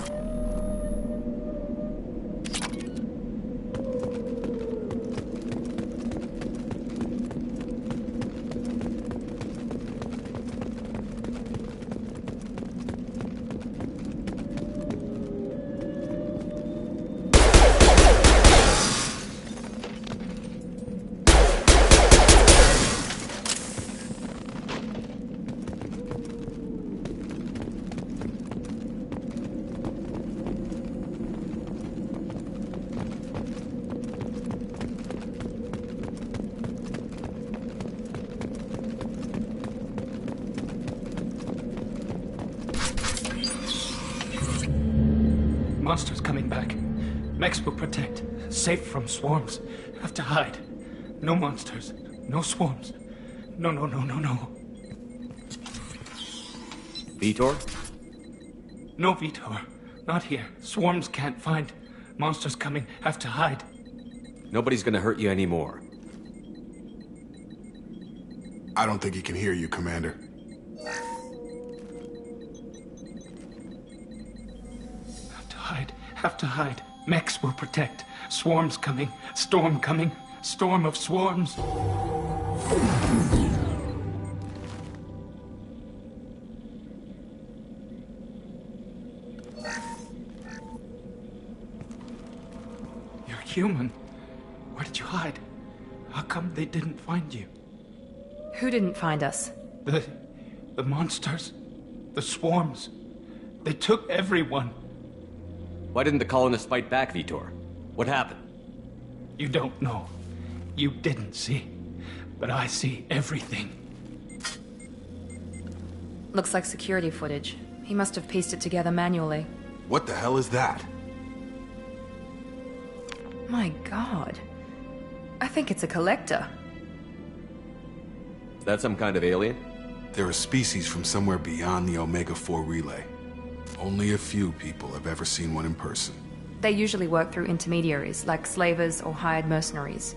Monsters coming back. Mechs will protect. Safe from swarms. Have to hide. No monsters. No swarms. No. Vitor? No, Vitor. Not here. Swarms can't find. Monsters coming. Have to hide. Nobody's gonna hurt you anymore. I don't think he can hear you, Commander. Have to hide. Mechs will protect. Swarms coming. Storm coming. Storm of swarms. You're human. Where did you hide? How come they didn't find you? Who didn't find us? The monsters. The swarms. They took everyone. Why didn't the colonists fight back, Vitor? What happened? You don't know. You didn't see. But I see everything. Looks like security footage. He must have pieced it together manually. What the hell is that? My god. I think it's a collector. Is that some kind of alien? They're a species from somewhere beyond the Omega-4 relay. Only a few people have ever seen one in person. They usually work through intermediaries, like slavers or hired mercenaries.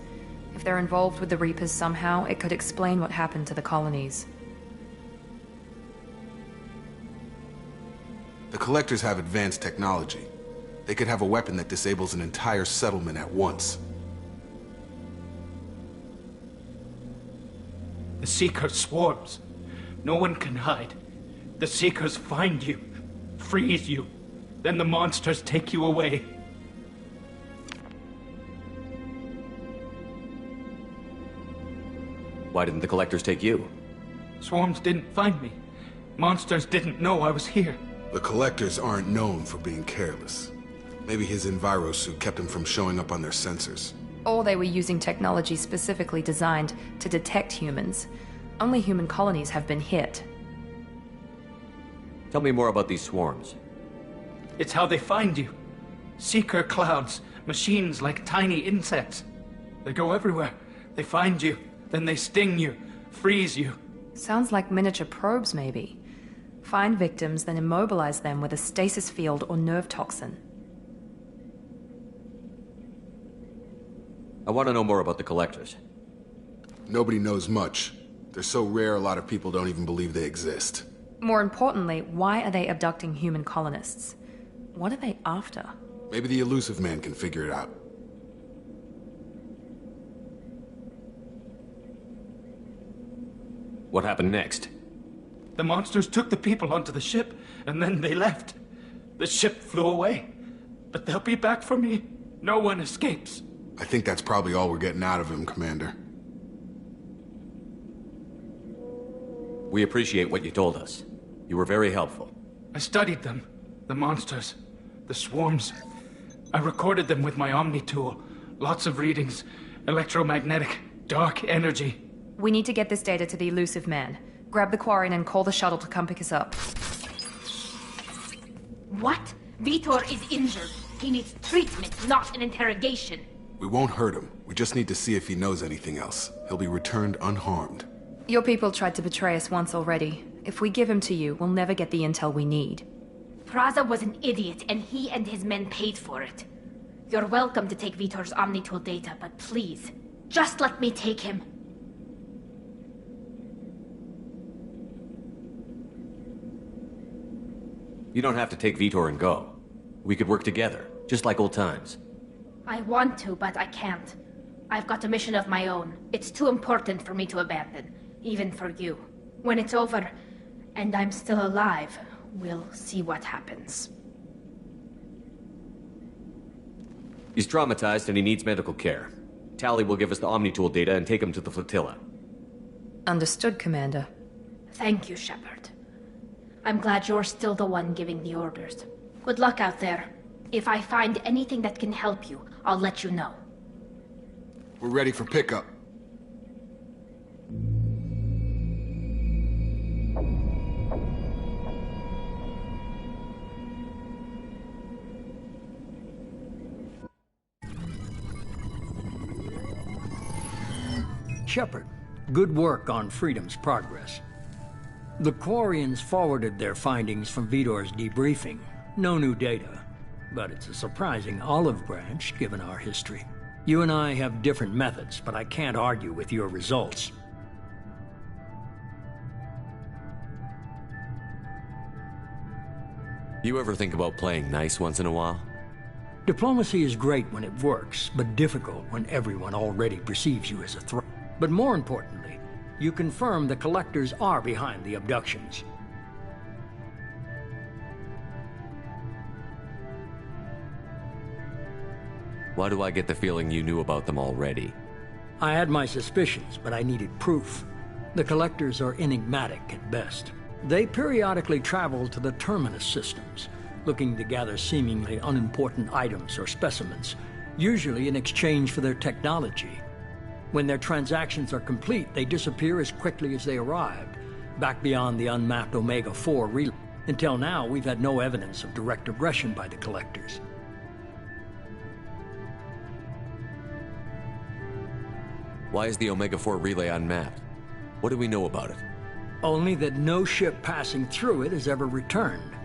If they're involved with the Reapers somehow, it could explain what happened to the colonies. The Collectors have advanced technology. They could have a weapon that disables an entire settlement at once. The Seeker swarms. No one can hide. The Seekers find you, freeze you, then the monsters take you away. Why didn't the Collectors take you? Swarms didn't find me. Monsters didn't know I was here. The Collectors aren't known for being careless. Maybe his Enviro suit kept him from showing up on their sensors. Or they were using technology specifically designed to detect humans. Only human colonies have been hit. Tell me more about these swarms. It's how they find you. Seeker clouds, machines like tiny insects. They go everywhere. They find you, then they sting you, freeze you. Sounds like miniature probes, maybe. Find victims, then immobilize them with a stasis field or nerve toxin. I want to know more about the Collectors. Nobody knows much. They're so rare, a lot of people don't even believe they exist. More importantly, why are they abducting human colonists? What are they after? Maybe the Elusive Man can figure it out. What happened next? The monsters took the people onto the ship, and then they left. The ship flew away. But they'll be back for me. No one escapes. I think that's probably all we're getting out of him, Commander. We appreciate what you told us. You were very helpful. I studied them. The monsters. The swarms. I recorded them with my Omni tool. Lots of readings. Electromagnetic. Dark energy. We need to get this data to the Elusive Man. Grab the Quarian and call the shuttle to come pick us up. What? Vitor is injured. He needs treatment, not an interrogation. We won't hurt him. We just need to see if he knows anything else. He'll be returned unharmed. Your people tried to betray us once already. If we give him to you, we'll never get the intel we need. Praza was an idiot, and he and his men paid for it. You're welcome to take Vitor's Omnitool data, but please, just let me take him. You don't have to take Vitor and go. We could work together, just like old times. I want to, but I can't. I've got a mission of my own. It's too important for me to abandon, even for you. When it's over, and I'm still alive, we'll see what happens. He's traumatized and he needs medical care. Tali will give us the Omnitool data and take him to the flotilla. Understood, Commander. Thank you, Shepard. I'm glad you're still the one giving the orders. Good luck out there. If I find anything that can help you, I'll let you know. We're ready for pickup. Shepard, good work on Freedom's progress. The Quarians forwarded their findings from Vitor's debriefing. No new data, but it's a surprising olive branch given our history. You and I have different methods, but I can't argue with your results. You ever think about playing nice once in a while? Diplomacy is great when it works, but difficult when everyone already perceives you as a threat. But more importantly, you confirm the Collectors are behind the abductions. Why do I get the feeling you knew about them already? I had my suspicions, but I needed proof. The Collectors are enigmatic at best. They periodically travel to the Terminus systems, looking to gather seemingly unimportant items or specimens, usually in exchange for their technology. When their transactions are complete, they disappear as quickly as they arrived, back beyond the unmapped Omega-4 relay. Until now, we've had no evidence of direct aggression by the Collectors. Why is the Omega-4 relay unmapped? What do we know about it? Only that no ship passing through it has ever returned.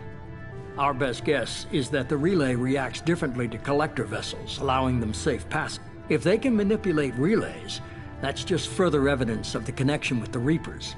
Our best guess is that the relay reacts differently to Collector vessels, allowing them safe passage. If they can manipulate relays, that's just further evidence of the connection with the Reapers.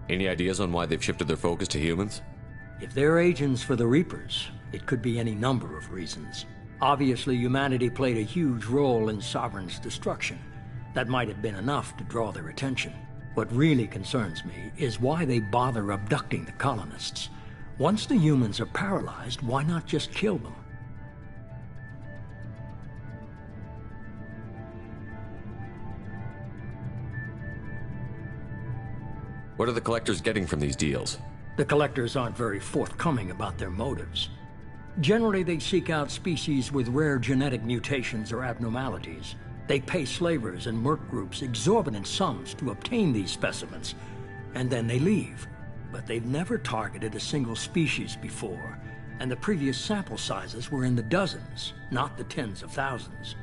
Any ideas on why they've shifted their focus to humans? If they're agents for the Reapers, it could be any number of reasons. Obviously, humanity played a huge role in Sovereign's destruction. That might have been enough to draw their attention. What really concerns me is why they bother abducting the colonists. Once the humans are paralyzed, why not just kill them? What are the Collectors getting from these deals? The Collectors aren't very forthcoming about their motives. Generally, they seek out species with rare genetic mutations or abnormalities. They pay slavers and merc groups exorbitant sums to obtain these specimens, and then they leave. But they've never targeted a single species before, and the previous sample sizes were in the dozens, not the tens of thousands.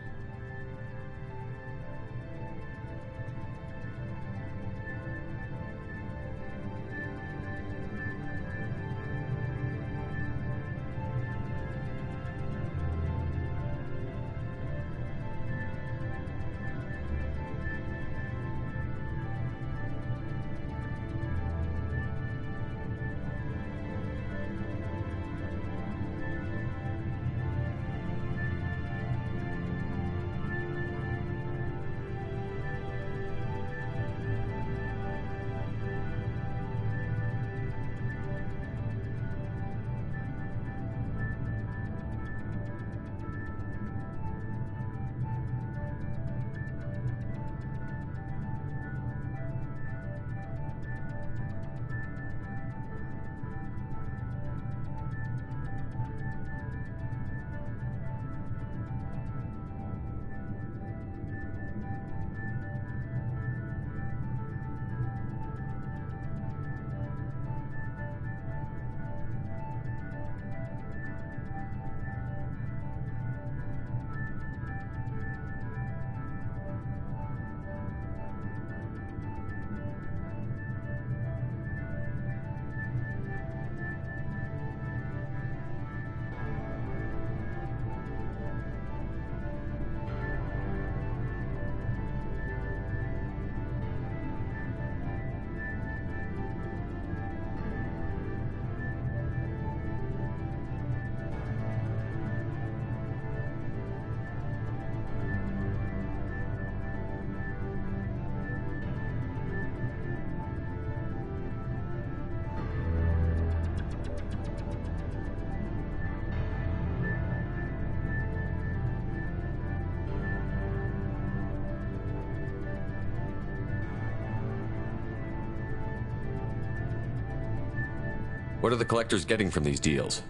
What are the Collectors getting from these deals?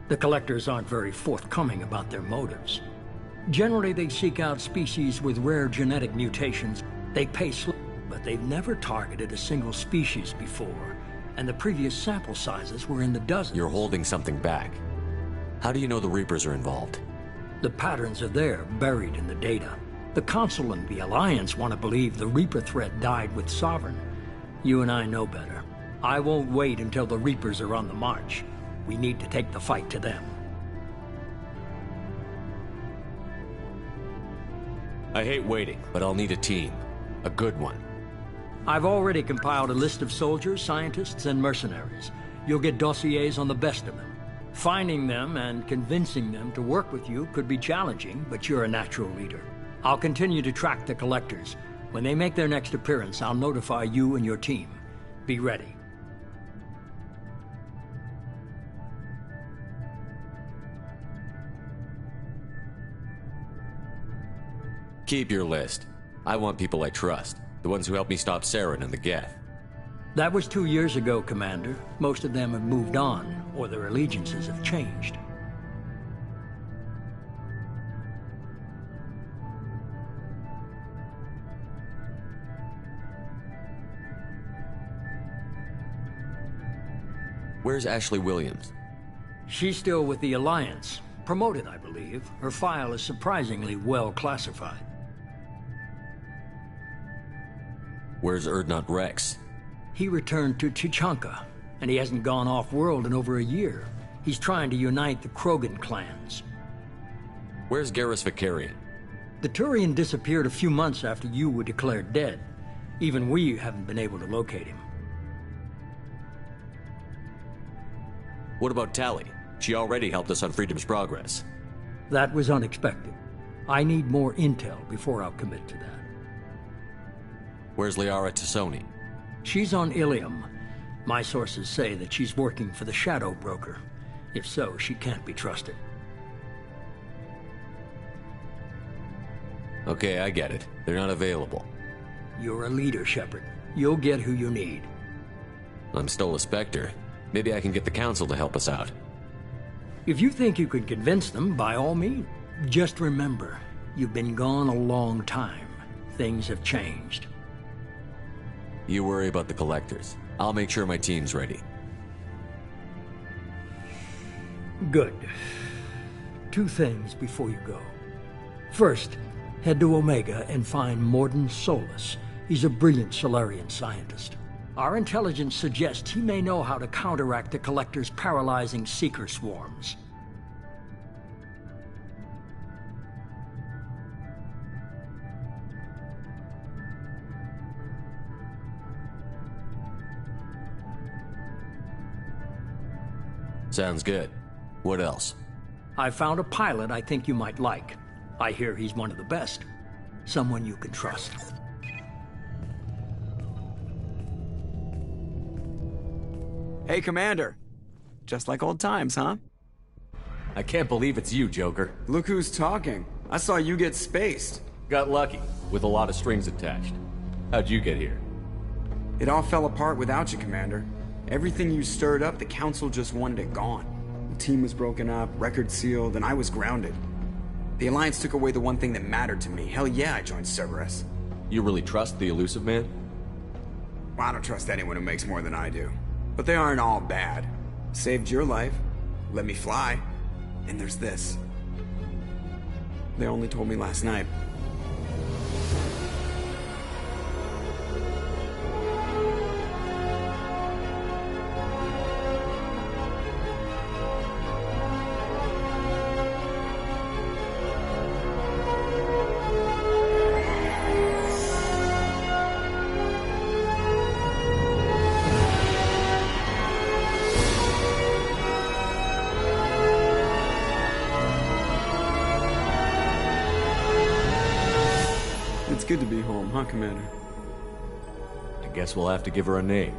The Collectors aren't very forthcoming about their motives. Generally, they seek out species with rare genetic mutations. They pay but they've never targeted a single species before, and the previous sample sizes were in the dozens. You're holding something back. How do you know the Reapers are involved? The patterns are there, buried in the data. The Council and the Alliance want to believe the Reaper threat died with Sovereign. You and I know better. I won't wait until the Reapers are on the march. We need to take the fight to them. I hate waiting, but I'll need a team. A good one. I've already compiled a list of soldiers, scientists, and mercenaries. You'll get dossiers on the best of them. Finding them and convincing them to work with you could be challenging, but you're a natural leader. I'll continue to track the Collectors. When they make their next appearance, I'll notify you and your team. Be ready. Keep your list. I want people I trust. The ones who helped me stop Saren and the Geth. That was 2 years ago, Commander. Most of them have moved on, or their allegiances have changed. Where's Ashley Williams? She's still with the Alliance. Promoted, I believe. Her file is surprisingly well classified. Where's Urdnot Rex? He returned to Chichanka, and he hasn't gone off-world in over a year. He's trying to unite the Krogan clans. Where's Garrus Vakarian? The Turian disappeared a few months after you were declared dead. Even we haven't been able to locate him. What about Tali? She already helped us on Freedom's Progress. That was unexpected. I need more intel before I'll commit to that. Where's Liara Tassoni? She's on Ilium. My sources say that she's working for the Shadow Broker. If so, she can't be trusted. Okay, I get it. They're not available. You're a leader, Shepard. You'll get who you need. I'm still a Spectre. Maybe I can get the Council to help us out. If you think you can convince them, by all means. Just remember, you've been gone a long time. Things have changed. You worry about the Collectors. I'll make sure my team's ready. Good. 2 things before you go. First, head to Omega and find Mordin Solus. He's a brilliant Solarian scientist. Our intelligence suggests he may know how to counteract the Collector's paralyzing Seeker swarms. Sounds good. What else? I found a pilot I think you might like. I hear he's one of the best. Someone you can trust. Hey, Commander. Just like old times, huh? I can't believe it's you, Joker. Look who's talking. I saw you get spaced. Got lucky, with a lot of strings attached. How'd you get here? It all fell apart without you, Commander. Everything you stirred up, the Council just wanted it gone. The team was broken up, record sealed, and I was grounded. The Alliance took away the one thing that mattered to me. Hell yeah, I joined Cerberus. You really trust the Illusive Man? Well, I don't trust anyone who makes more than I do. But they aren't all bad. Saved your life, let me fly, and there's this. They only told me last night. It's good to be home, huh, Commander? I guess we'll have to give her a name.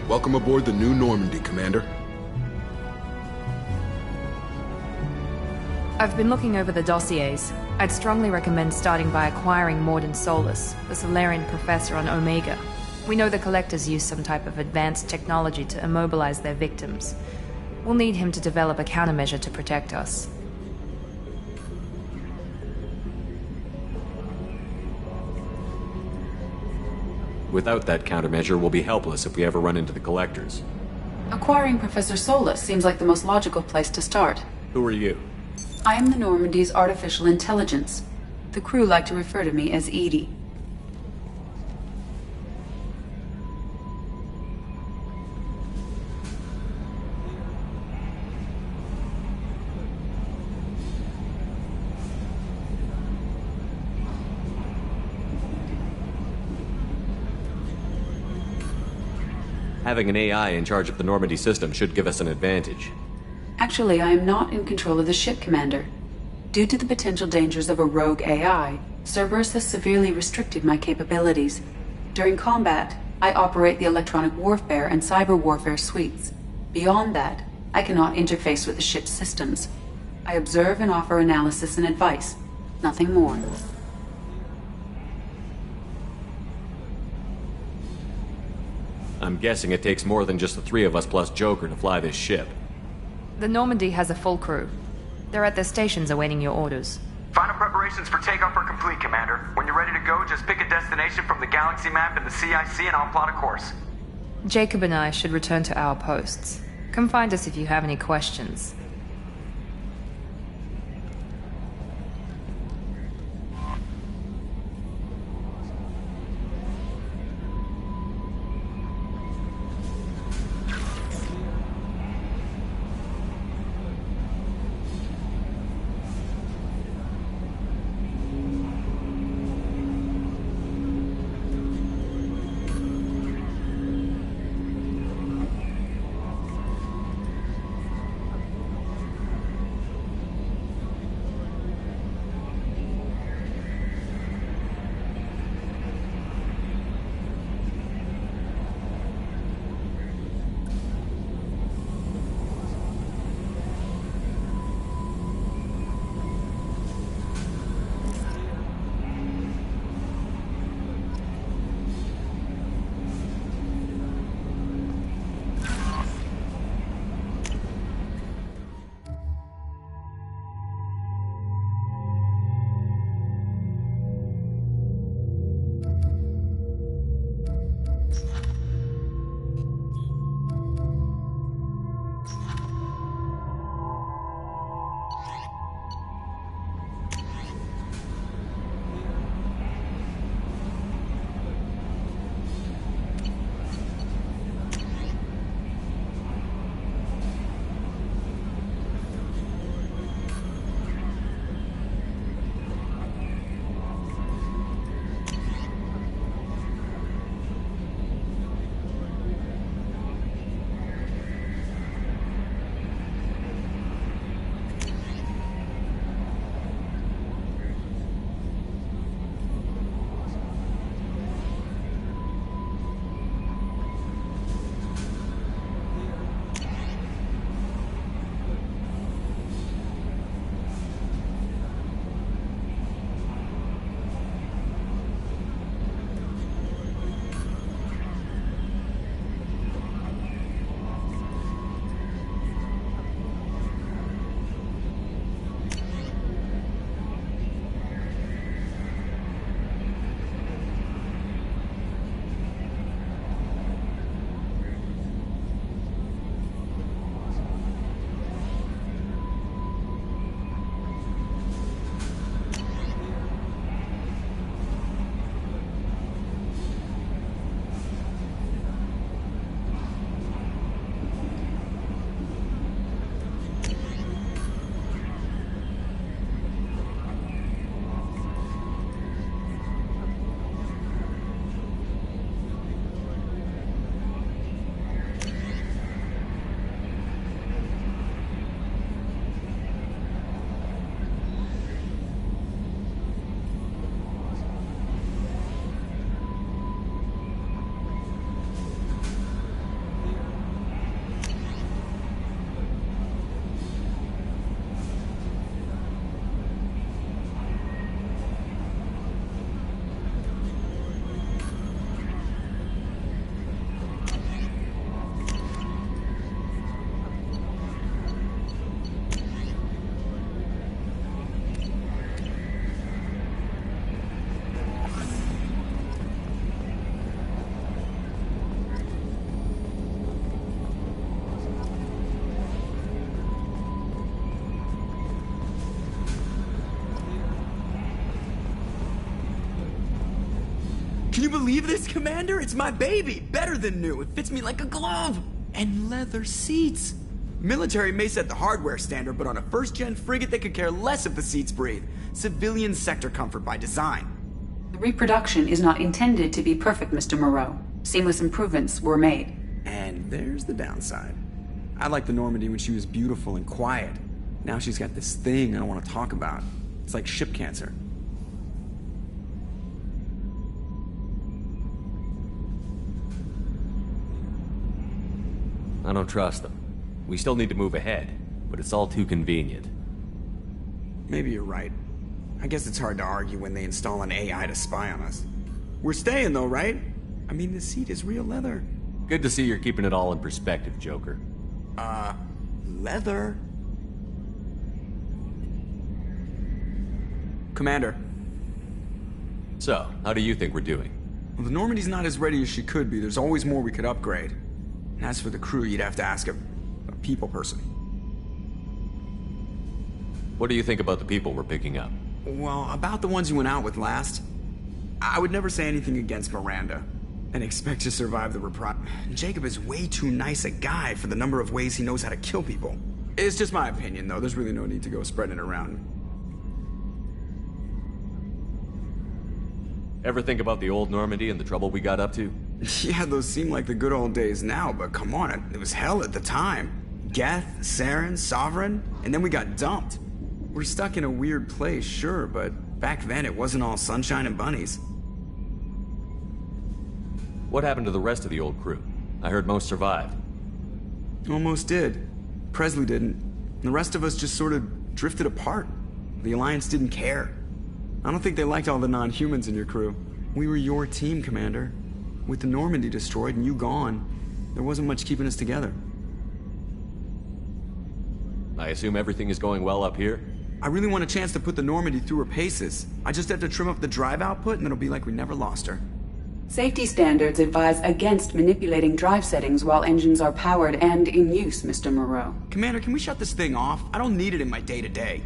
Welcome aboard the New Normandy, Commander. I've been looking over the dossiers. I'd strongly recommend starting by acquiring Mordin Solus, the Solarian professor on Omega. We know the Collectors use some type of advanced technology to immobilize their victims. We'll need him to develop a countermeasure to protect us. Without that countermeasure, we'll be helpless if we ever run into the Collectors. Acquiring Professor Solus seems like the most logical place to start. Who are you? I am the Normandy's artificial intelligence. The crew like to refer to me as Edie. Having an AI in charge of the Normandy system should give us an advantage. Actually, I am not in control of the ship, Commander. Due to the potential dangers of a rogue AI, Cerberus has severely restricted my capabilities. During combat, I operate the electronic warfare and cyber warfare suites. Beyond that, I cannot interface with the ship's systems. I observe and offer analysis and advice. Nothing more. I'm guessing it takes more than just the three of us plus Joker to fly this ship. The Normandy has a full crew. They're at their stations awaiting your orders. Final preparations for takeoff are complete, Commander. When you're ready to go, just pick a destination from the galaxy map and the CIC and I'll plot a course. Jacob and I should return to our posts. Come find us if you have any questions. Can you believe this, Commander? It's my baby! Better than new. It fits me like a glove! And leather seats. Military may set the hardware standard, but on a first-gen frigate they could care less if the seats breathe. Civilian sector comfort by design. The reproduction is not intended to be perfect, Mr. Moreau. Seamless improvements were made. And there's the downside. I liked the Normandy when she was beautiful and quiet. Now she's got this thing I don't want to talk about. It's like ship cancer. I don't trust them. We still need to move ahead, but it's all too convenient. Maybe you're right. I guess it's hard to argue when they install an AI to spy on us. We're staying though, right? I mean, the seat is real leather. Good to see you're keeping it all in perspective, Joker. Leather? Commander. So, how do you think we're doing? Well, the Normandy's not as ready as she could be. There's always more we could upgrade. And as for the crew, you'd have to ask a people person. What do you think about the people we're picking up? Well, about the ones you went out with last, I would never say anything against Miranda and expect to survive the reprise. Jacob is way too nice a guy for the number of ways he knows how to kill people. It's just my opinion, though. There's really no need to go spreading it around. Ever think about the old Normandy and the trouble we got up to? Yeah, those seem like the good old days now, but come on, it was hell at the time. Geth, Saren, Sovereign, and then we got dumped. We're stuck in a weird place, sure, but back then it wasn't all sunshine and bunnies. What happened to the rest of the old crew? I heard most survived. Almost did. Presley didn't. And the rest of us just sort of drifted apart. The Alliance didn't care. I don't think they liked all the non-humans in your crew. We were your team, Commander. With the Normandy destroyed and you gone, there wasn't much keeping us together. I assume everything is going well up here? I really want a chance to put the Normandy through her paces. I just have to trim up the drive output and it'll be like we never lost her. Safety standards advise against manipulating drive settings while engines are powered and in use, Mr. Moreau. Commander, can we shut this thing off? I don't need it in my day-to-day.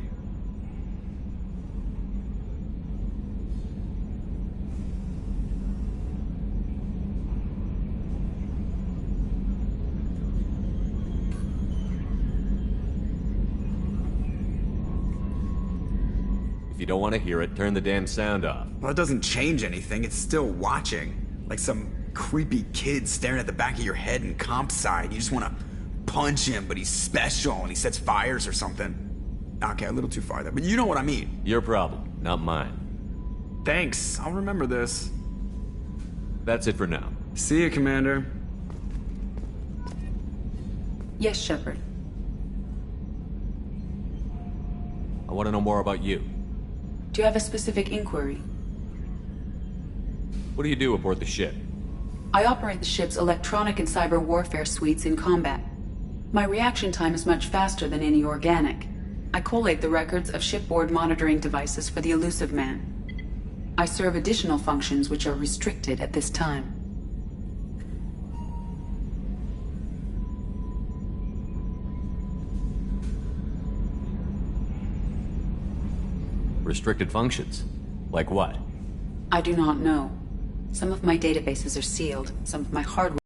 If you don't want to hear it, turn the damn sound off. Well, it doesn't change anything. It's still watching. Like some creepy kid staring at the back of your head in comp side. You just want to punch him, but he's special and he sets fires or something. Okay, a little too far there, but you know what I mean. Your problem, not mine. Thanks. I'll remember this. That's it for now. See you, Commander. Yes, Shepard. I want to know more about you. Do you have a specific inquiry? What do you do aboard the ship? I operate the ship's electronic and cyber warfare suites in combat. My reaction time is much faster than any organic. I collate the records of shipboard monitoring devices for the Elusive Man. I serve additional functions which are restricted at this time. Restricted functions? Like what? I do not know. Some of my databases are sealed, some of my hardware